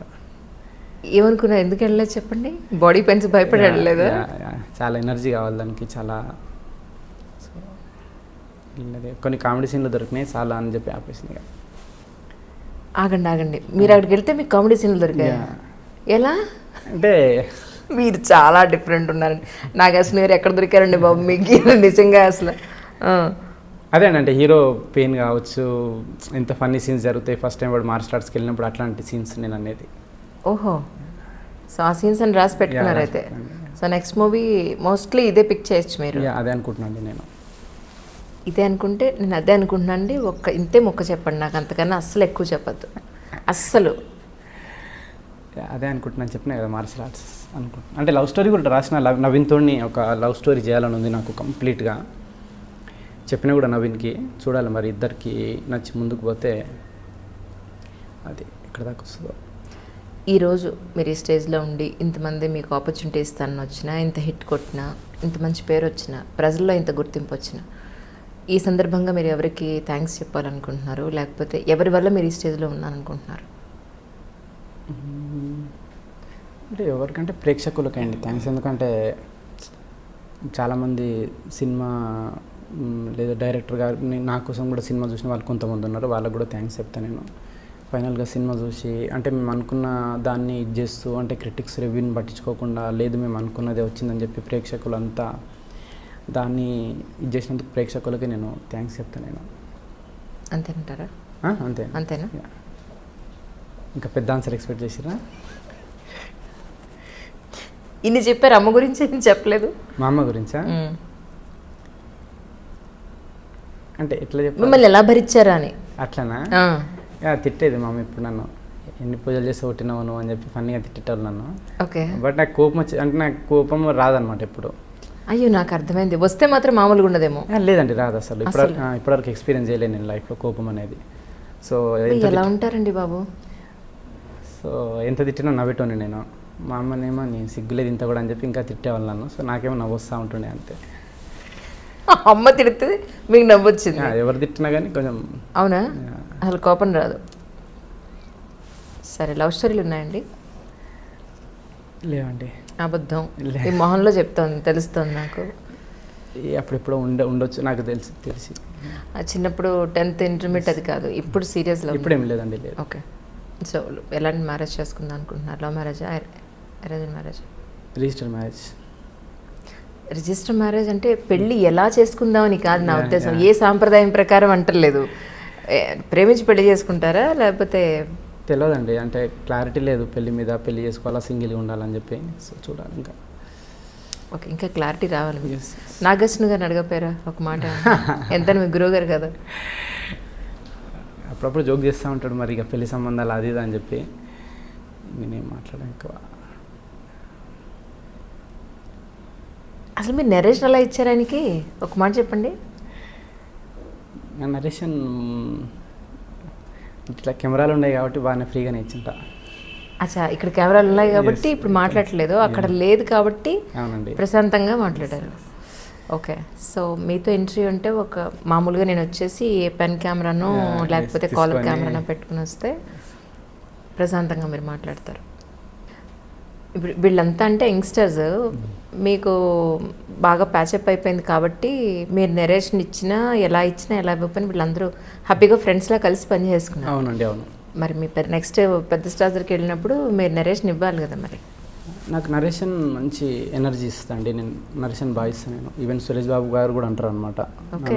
ఏమనుకున్నా, ఎందుకు వెళ్ళలేదు చెప్పండి? బాడీ పెయిన్స్ భయపడి వెళ్ళలేదు? చాలా ఎనర్జీ కావాలి దానికి, చాలా కొన్ని కామెడీ సీన్లు దొరికినాయి చాలా అని చెప్పి ఆపేసింది. ఆగండి, మీరు అక్కడికి వెళ్తే మీకు కామెడీ సీన్లు దొరికాయి? ఎలా అంటే మీరు చాలా డిఫరెంట్ ఉన్నారండి. నాకు అసలు మీరు ఎక్కడ దొరికారండి బాబు మీకు నిజంగా అసలు? అదే అంటే హీరో పెయిన్ కావచ్చు, ఎంత ఫన్నీ సీన్స్ జరుగుతాయి. ఫస్ట్ టైం వాడు మార్షల్ ఆర్ట్స్కి వెళ్ళినప్పుడు అట్లాంటి సీన్స్ నేను అనేది. ఓహో, సో ఆ సీన్స్ అని రాసి పెట్టుకున్నారు అయితే. సో నెక్స్ట్ మూవీ మోస్ట్లీ ఇదే పిక్ చేయొచ్చు మీరు? అదే అనుకుంటున్నాను నేను. ఇదే అనుకుంటే నేను అదే అనుకుంటున్నాను అండి. ఇంతే మొక్క చెప్పండి నాకు, అంతకన్నా అస్సలు ఎక్కువ చెప్పద్దు అస్సలు. అదే అనుకుంటున్నాను, చెప్పినా కదా మార్షల్ ఆర్ట్స్ అనుకుంటున్నాను. అంటే లవ్ స్టోరీ కూడా రాసిన, నవీన్తోని ఒక లవ్ స్టోరీ చేయాలని ఉంది నాకు కంప్లీట్గా. చెప్పినా కూడా నవీన్కి, చూడాలి మరి ఇద్దరికి నచ్చి ముందుకు పోతే అది ఎక్కడ దాకా వస్తుందో. ఈరోజు మీరు ఈ స్టేజ్లో ఉండి ఇంతమంది మీకు ఆపర్చునిటీ ఇస్తానని వచ్చినా, ఇంత హిట్ కొట్టినా, ఇంత మంచి పేరు వచ్చినా, ప్రజల్లో ఇంత గుర్తింపు వచ్చినా, ఈ సందర్భంగా మీరు ఎవరికి థ్యాంక్స్ చెప్పాలనుకుంటున్నారు, లేకపోతే ఎవరి వల్ల మీరు ఈ స్టేజ్లో ఉన్నారనుకుంటున్నారు? అంటే ఎవరికంటే ప్రేక్షకులకే అండి థ్యాంక్స్. ఎందుకంటే చాలామంది సినిమా లేదా డైరెక్టర్ గారు నా కోసం కూడా సినిమా చూసిన వాళ్ళు కొంతమంది ఉన్నారు, వాళ్ళకు కూడా థ్యాంక్స్ చెప్తాను నేను. ఫైనల్గా సినిమా చూసి అంటే మేము అనుకున్న దాన్ని ఇది చేస్తూ, అంటే క్రిటిక్స్ రివ్యూని పట్టించుకోకుండా, లేదు మేము అనుకున్నదే వచ్చిందని చెప్పి ప్రేక్షకులంతా దాన్ని ఇది చేసినందుకు ప్రేక్షకులకి నేను థ్యాంక్స్ చెప్తాను నేను. అంతేనంటారా? అంతేనా? ఇంకా పెద్ద ఆన్సర్ ఎక్స్పెక్ట్ చేసిరా? ఇన్ని చెప్పారు, అమ్మ గురించి ఏం చెప్పలేదు? మా అమ్మ గురించా? అంటే ఎట్లా చెప్పారు, మిమ్మల్ని ఎలా భరించారా అని? అట్లనా? తిట్టేది మా అమ్మ ఇప్పుడు నన్ను, ఎన్ని పూజలు చేసి కొట్టినావు నువ్వు అని చెప్పి ఫన్నీగా తిట్టేటారు నన్ను. ఓకే, బట్ నాకు కోపం అంటే నాకు కోపం రాదనమాట ఎప్పుడు. అయ్యో, నాకు అర్థమైంది. వస్తే మాత్రం మామూలుగా ఉండదేమో? లేదండి, రాదు అసలు. ఇప్పటివరకు ఎక్స్పీరియన్స్ చేయలేదు నేను లైఫ్లో కోపం అనేది. సో ఎలా ఉంటారండి బాబు? సో ఎంత తిట్టినా నవ్వేటోని నేను. మా అమ్మనేమో నేను సిగ్గులేదు ఇంత కూడా అని చెప్పి ఇంకా తిట్టేవాళ్ళు నన్ను. సో నాకేమో నవ్వు వస్తూ ఉంటుండే అంతే. అమ్మ తిడితే మీకు నవ్వు వచ్చింది? ఎవరు తిట్టినా కానీ కొంచెం. అవునా? అసలు కోపం రాదు. సరే, లవ్ స్టోరీలు ఉన్నాయండి? లేవండి. అబద్ధం ఈ మొహంలో చెప్తోంది, తెలుస్తుంది నాకు. అప్పుడెప్పుడో ఉండొచ్చు, నాకు తెలిసి. చిన్నప్పుడు 10th ఇంటర్మీడియట్ అది కాదు, ఇప్పుడు సీరియస్ లవ్? ఇప్పుడు ఏం లేదండి, లేదు. ఓకే. సో ఎలాంటి మ్యారేజ్ చేసుకుందాం అనుకుంటున్నారు? లవ్ మ్యారేజా, arrange marriage? Register marriage. Register marriage అంటే పెళ్ళి ఎలా చేసుకుందామని కాదు నా ఉద్దేశం. ఏ సాంప్రదాయం ప్రకారం అంటలేదు. ప్రేమించి పెళ్లి చేసుకుంటారా లేకపోతే? తెలియదండి, అంటే క్లారిటీ లేదు పెళ్లి మీద. పెళ్లి చేసుకోవాలా, సింగిల్గా ఉండాలని చెప్పి. సో చూడాలి ఇంకా. ఓకే, ఇంకా క్లారిటీ రావాలి. నాగార్జున గారిని అడగపోయారా ఒక మాట? ఎంత మీ గురువు గారు కదా. అప్పుడప్పుడు జోక్ చేస్తూ ఉంటాడు, మరి ఇక పెళ్లి సంబంధాలు అది ఇది అని చెప్పి. నేనేం మాట్లాడా ఎక్కువ. అసలు మీరు నరేషన్ ఎలా ఇచ్చారు ఆయనకి? ఒక మాట చెప్పండి. నరేషన్ ఇట్లా కెమెరాలు ఉన్నాయి కాబట్టి బాగానే ఫ్రీగానే ఇచ్చింటా. అచ్చా, ఇక్కడ కెమెరాలు ఉన్నాయి కాబట్టి ఇప్పుడు మాట్లాడట్లేదు, అక్కడ లేదు కాబట్టి ప్రశాంతంగా మాట్లాడారు. ఓకే. సో మీతో ఎంట్రీ అంటే ఒక మామూలుగా నేను వచ్చేసి ఏ పెన్ కెమెరానో లేకపోతే కాలర్ కెమెరానో పెట్టుకుని వస్తే ప్రశాంతంగా మీరు మాట్లాడతారు. ఇప్పుడు వీళ్ళంతా అంటే యంగ్స్టర్స్, మీకు బాగా ప్యాచప్ అయిపోయింది కాబట్టి మీరు నెరేషన్ ఇచ్చినా ఎలా ఇవ్వకపోయినా వీళ్ళందరూ హ్యాపీగా ఫ్రెండ్స్లా కలిసి పని చేసుకున్నారు. అవునండి, అవును. మరి మీ నెక్స్ట్ పెద్ద స్టార్ దగ్గరికి వెళ్ళినప్పుడు మీరు నరేషన్ ఇవ్వాలి కదా. మరి నాకు నరేషన్ మంచి ఎనర్జీ ఇస్తాను అండి. నేను నరేషన్ బాగా ఇస్తాను. నేను ఈవెన్ సురేష్ బాబు గారు కూడా అంటారు అనమాట,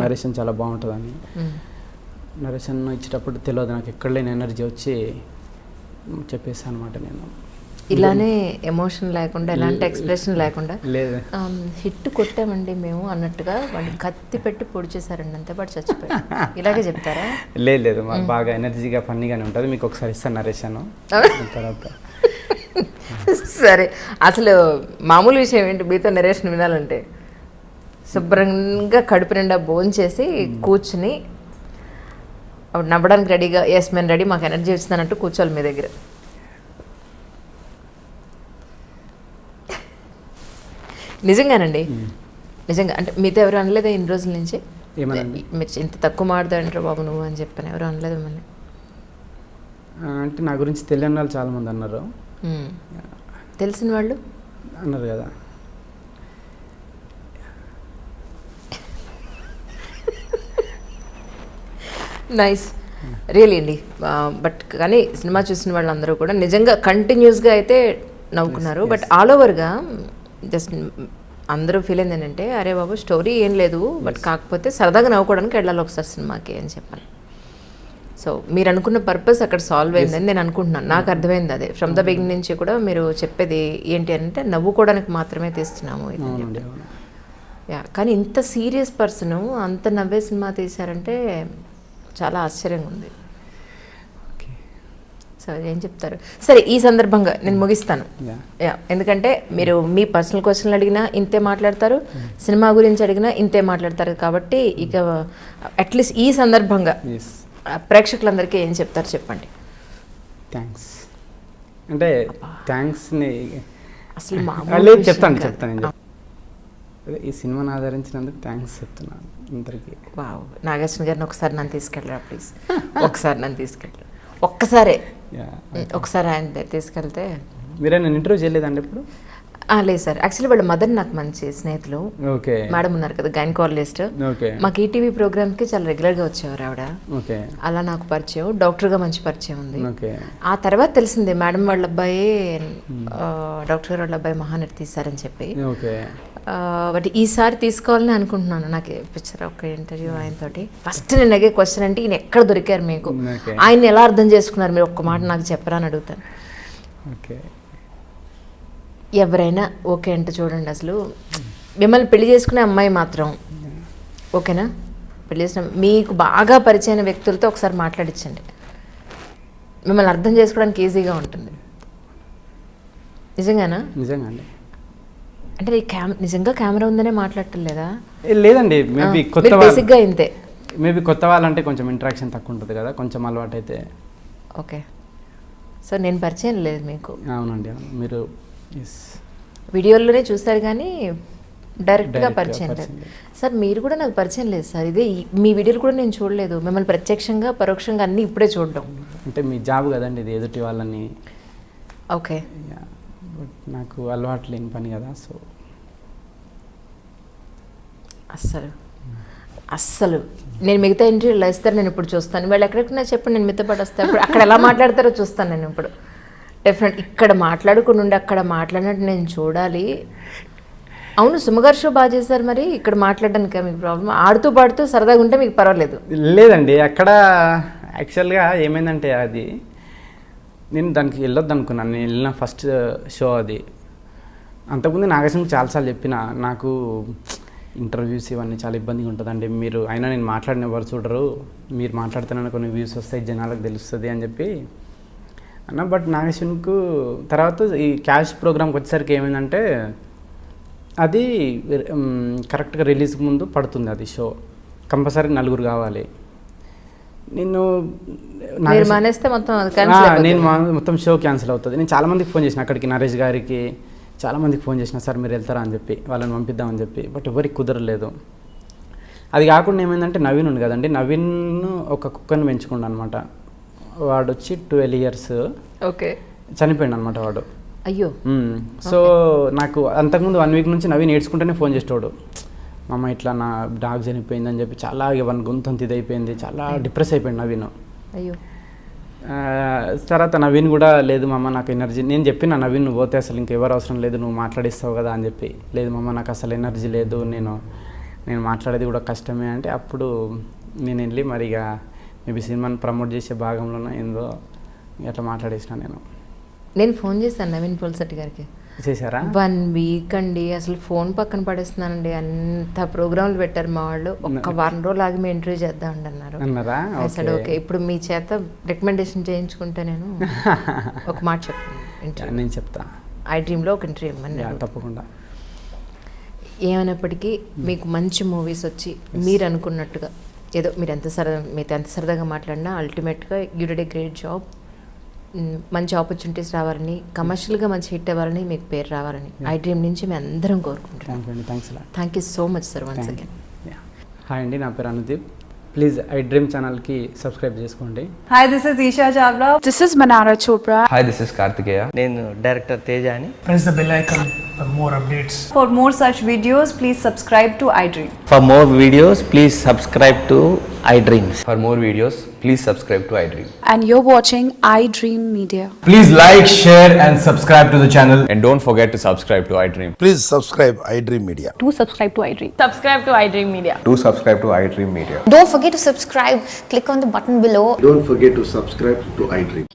నరేషన్ చాలా బాగుంటుందని. నరేషన్ ఇచ్చేటప్పుడు తెలియదు నాకు, ఎక్కడ లేని ఎనర్జీ వచ్చి చెప్పేస్తాను అనమాట. నేను ఇలానే ఎమోషన్ లేకుండా, ఎలాంటి ఎక్స్ప్రెషన్ లేకుండా లేదు హిట్ కొట్టామండి మేము అన్నట్టుగా వాళ్ళు కత్తి పెట్టి పొడి చేశారండి, అంతే పాటు చచ్చిపోయారు. ఇలాగే చెప్తారా? లేదు, మాకు బాగా ఎనర్జీగా ఫన్నీగానే ఉంటుంది. మీకు ఒకసారి ఇస్తాను నరేషన్ తర్వాత. సరే, అసలు మామూలు విషయం ఏంటి మీతో నరేషన్ వినాలంటే? శుభ్రంగా కడుపు నిండా భోంచేసి కూర్చుని అప్పుడు నవ్వడానికి రెడీగా, ఎస్ మేము రెడీ, మాకు ఎనర్జీ వచ్చిందన్నట్టు కూర్చోవాలి మీ దగ్గర. నిజంగానండి, నిజంగా. అంటే మీతో ఎవరు అనలేదా ఇన్ని రోజుల నుంచి? మీరు ఇంత తక్కువ మాట్లాడంటారు బాబు నువ్వు అని చెప్పాను, ఎవరు అనలేదు మిమ్మల్ని? అంటే నా గురించి తెలియని వాళ్ళు చాలామంది అన్నారు. తెలిసిన వాళ్ళు అన్నారు కదా. నైస్, రియలీ అండి. బట్ కానీ సినిమా చూసిన వాళ్ళందరూ కూడా నిజంగా కంటిన్యూస్గా అయితే నవ్వుకున్నారు. బట్ ఆల్ ఓవర్గా జస్ట్ అందరూ ఫీల్ అయింది ఏంటంటే, అరే బాబు స్టోరీ ఏం లేదు, బట్ కాకపోతే సరదాగా నవ్వుకోవడానికి వెళ్ళాలి ఒకసారి సినిమాకి అని చెప్పాను. సో మీరు అనుకున్న పర్పస్ అక్కడ సాల్వ్ అయిందని నేను అనుకుంటున్నాను. నాకు అర్థమైంది అదే ఫ్రమ్ ద బిగినింగ్ నుంచి కూడా. మీరు చెప్పేది ఏంటి అంటే నవ్వుకోవడానికి మాత్రమే తీస్తున్నాము ఇది. యా, కానీ ఇంత సీరియస్ పర్సన్ అంత నవ్వే సినిమా తీశారంటే చాలా ఆశ్చర్యంగా ఉంది. సో ఏం చెప్తారు? సరే, ఈ సందర్భంగా నేను ముగిస్తాను. యా, ఎందుకంటే మీరు మీ పర్సనల్ క్వశ్చన్లు అడిగినా ఇంతే మాట్లాడతారు, సినిమా గురించి అడిగినా ఇంతే మాట్లాడతారు. కాబట్టి ఇక అట్లీస్ట్ ఈ సందర్భంగా ప్రేక్షకులందరికీ ఏం చెప్తారు చెప్పండి. థ్యాంక్స్ అంటే థ్యాంక్స్ని అసలు చెప్తాను. ఈ సినిమాని ఆదరించినందుకు థ్యాంక్స్ చెప్తున్నాను అందరికీ. వావ్, నాగార్జున గారిని ఒకసారి నన్ను తీసుకెళ్ళరా ప్లీజ్, ఒకసారి నన్ను తీసుకెళ్ళరా, ఒక్కసారే ఒకసారి ఆయన దగ్గర తీసుకెళ్తే. మీరే నన్ను ఇంటర్వ్యూ చేయలేదండి ఇప్పుడు? లేదు సార్, యాక్చువల్లీ వాళ్ళ మదర్ నాకు మంచి స్నేహితులు. ఓకే. మేడం ఉన్నారు కదా గైనకాలజిస్ట్, మాకు ఈటీవీ ప్రోగ్రామ్కి చాలా రెగ్యులర్గా వచ్చేవారు ఆవిడ. ఓకే. అలా నాకు పరిచయం, డాక్టర్గా మంచి పరిచయం ఉంది. ఓకే. ఆ తర్వాత తెలిసింది మేడం వాళ్ళ అబ్బాయి, డాక్టర్ గారు వాళ్ళ అబ్బాయి మహానటి తీశారని చెప్పి. ఓకే. బట్ ఈసారి తీసుకోవాలని అనుకుంటున్నాను. నాకు పిక్చర్ ఒక ఇంటర్వ్యూ ఆయనతోటి. ఫస్ట్ నేను అడిగే క్వశ్చన్ అంటే ఈయన ఎక్కడ దొరికారు మీకు, ఆయన ఎలా అర్థం చేసుకున్నారు మీరు, ఒక్క మాట నాకు చెప్పరా అని అడుగుతాను. ఓకే. ఎవరైనా ఓకే అంటే చూడండి, అసలు మిమ్మల్ని పెళ్లి చేసుకునే అమ్మాయి మాత్రం ఓకేనా? పెళ్లి చేసిన మీకు బాగా పరిచయమైన వ్యక్తులతో ఒకసారి మాట్లాడించండి, మిమ్మల్ని అర్థం చేసుకోవడానికి ఈజీగా ఉంటుంది. నిజంగానా? నిజంగా అండి. అంటే నిజంగా కెమెరా ఉందనే మాట్లాడటం లేదా? లేదండి, మేబీ కొత్త బేసిక్గా ఇంతే. మేబీ కొత్త వాళ్ళంటే కొంచెం ఇంటరాక్షన్ తక్కువ ఉంటుంది కదా, కొంచెం అలవాటు అయితే. ఓకే. సో నేను పరిచయం లేదు మీకు? అవునండి, అవును. మీరు ఎస్. వీడియోలోనే చూస్తారు కానీ డైరెక్ట్గా Direct గా పరిచయం లేదు. పరిచయం లేదు. సార్ మీరు కూడా నాకు పరిచయం లేదు సార్. ఇదే మీ వీడియోలు కూడా నేను చూడలేదు. మిమ్మల్ని ప్రత్యక్షంగా పరోక్షంగా అన్నీ ఇప్పుడే చూడడం. అంటే మీ జాబ్ కదండి ఇది, ఎదుటి వాళ్ళని. ఓకే. బట్ నాకు అలవాటు లేని పని కదా, సో అస్సలు నేను మిగతా ఇంటర్వ్యూలో ఇస్తారు, నేను ఇప్పుడు చూస్తాను. వాళ్ళు ఎక్కడెక్కడ చెప్పండి, నేను మీతో పాటు వస్తాను. ఇప్పుడు అక్కడ ఎలా మాట్లాడతారో చూస్తాను నేను ఇప్పుడు. డెఫినెట్ ఇక్కడ మాట్లాడుకుని ఉండి అక్కడ మాట్లాడినట్టు నేను చూడాలి. అవును, సుమగారు షో బాగా చేశారు. మరి ఇక్కడ మాట్లాడడానికి మీకు ప్రాబ్లం? ఆడుతూ పాడుతూ సరదాగా ఉంటే మీకు పర్వాలేదు. లేదండి. అక్కడ యాక్చువల్గా ఏమైందంటే అది నేను దానికి వెళ్ళొద్దు అనుకున్నాను. నేను వెళ్ళిన ఫస్ట్ షో అది. అంతకుముందు నాగేశ్వరికి చాలాసార్లు చెప్పిన, నాకు ఇంటర్వ్యూస్ ఇవన్నీ చాలా ఇబ్బందిగా ఉంటుందండి. మీరు అయినా నేను మాట్లాడిన ఎవరు చూడరు, మీరు మాట్లాడుతున్న కొన్ని వ్యూస్ వస్తాయి, జనాలకు తెలుస్తుంది అని చెప్పి అన్న. బట్ నాగేశ్వరికి తర్వాత ఈ క్యాష్ ప్రోగ్రామ్కి వచ్చేసరికి ఏమైందంటే అది కరెక్ట్గా రిలీజ్కి ముందు పడుతుంది అది షో. కంపల్సరీ 4 కావాలి. నేను మానేస్తే మొత్తం నేను మొత్తం షో క్యాన్సిల్ అవుతుంది. నేను చాలామందికి ఫోన్ చేసిన, అక్కడికి నరేష్ గారికి చాలామందికి ఫోన్ చేసిన, సార్ మీరు వెళ్తారా అని చెప్పి, వాళ్ళని పంపిద్దామని చెప్పి. బట్ ఎవరికి కుదరలేదు. అది కాకుండా ఏమైందంటే నవీన్ ఉంది కదండి, నవీన్ ఒక కుక్కని పెంచుకుండు అనమాట. వాడు వచ్చి 12 years. ఓకే. చనిపోయింది అనమాట వాడు. అయ్యో. సో నాకు అంతకుముందు 1 week నుంచి నవీన్ ఏడ్చుకుంటేనే ఫోన్ చేసేవాడు. మా అమ్మ ఇట్లా నా డాగ్ చనిపోయింది అని చెప్పి చాలా ఇవన్నీ గొంతంత ఇదైపోయింది, చాలా డిప్రెస్ అయిపోయింది నవీన్. అయ్యో. తర్వాత నవీన్ కూడా లేదు మమ్మ నాకు ఎనర్జీ, నేను చెప్పిన నవీన్ నువ్వు పోతే అసలు ఇంకెవరు అవసరం లేదు, నువ్వు మాట్లాడిస్తావు కదా అని చెప్పి. లేదు మమ్మ నాకు అసలు ఎనర్జీ లేదు, నేను మాట్లాడేది కూడా కష్టమే అంటే అప్పుడు నేను వెళ్ళి మరి ఇక మేబీ సినిమాని ప్రమోట్ చేసే భాగంలోనే ఏందో అట్లా మాట్లాడేసిన. నేను ఫోన్ చేశాను నవీన్ పోల్సెట్టి గారికి. చేశారా? 1 week అండి, అసలు ఫోన్ పక్కన పడేస్తున్నానండి. అంత ప్రోగ్రాంలు పెట్టారు మా వాళ్ళు. ఒక్క 1 రోజులు ఆగి మేము ఇంటర్వ్యూ చేద్దామండి అన్నారు. అన్నారా? అసలు ఓకే, ఇప్పుడు మీ చేత రికమెండేషన్ చేయించుకుంటే నేను ఒక మాట చెప్తాను. నేను చెప్తా. ఐ డ్రీమ్లో ఒక ఇంటర్వ్యూ ఇవ్వమని. తప్పకుండా. ఏమైనప్పటికీ మీకు మంచి మూవీస్ వచ్చి మీరు అనుకున్నట్టుగా ఏదో మీతో ఎంత సరదాగా మాట్లాడినా అల్టిమేట్గా you did a great job. మంచి ఆపర్చునిటీస్ రావాలని, కమర్షియల్గా మంచి హిట్ అవ్వాలని, మీకు పేరు రావాలని ఐ డ్రీమ్ నుంచి మేము అందరం కోరుకుంటున్నాం. Thank you so much sir once again. Hi అండి, నా పేరు అనుదీప్. ప్లీజ్ ఐ డ్రీమ్ ఛానల్కి సబ్స్క్రైబ్ చేసుకోండి. Hi, this is Isha Chavla. This is Manara Chopra. Hi, this is Kartikeya. నేను డైరెక్టర్ తేజ అని. Press the bell icon for more updates. For more such videos, please subscribe to iDream. For more videos, please subscribe to iDreams. For more videos, please subscribe to iDream. And you're watching iDream Media. Please like, share and subscribe to the channel. And don't forget to subscribe to iDream. Please subscribe iDream Media. Do subscribe to iDream. Subscribe to iDream Media. Do subscribe to iDream Media. Don't forget to subscribe. Click on the button below. Don't forget to subscribe to iDream.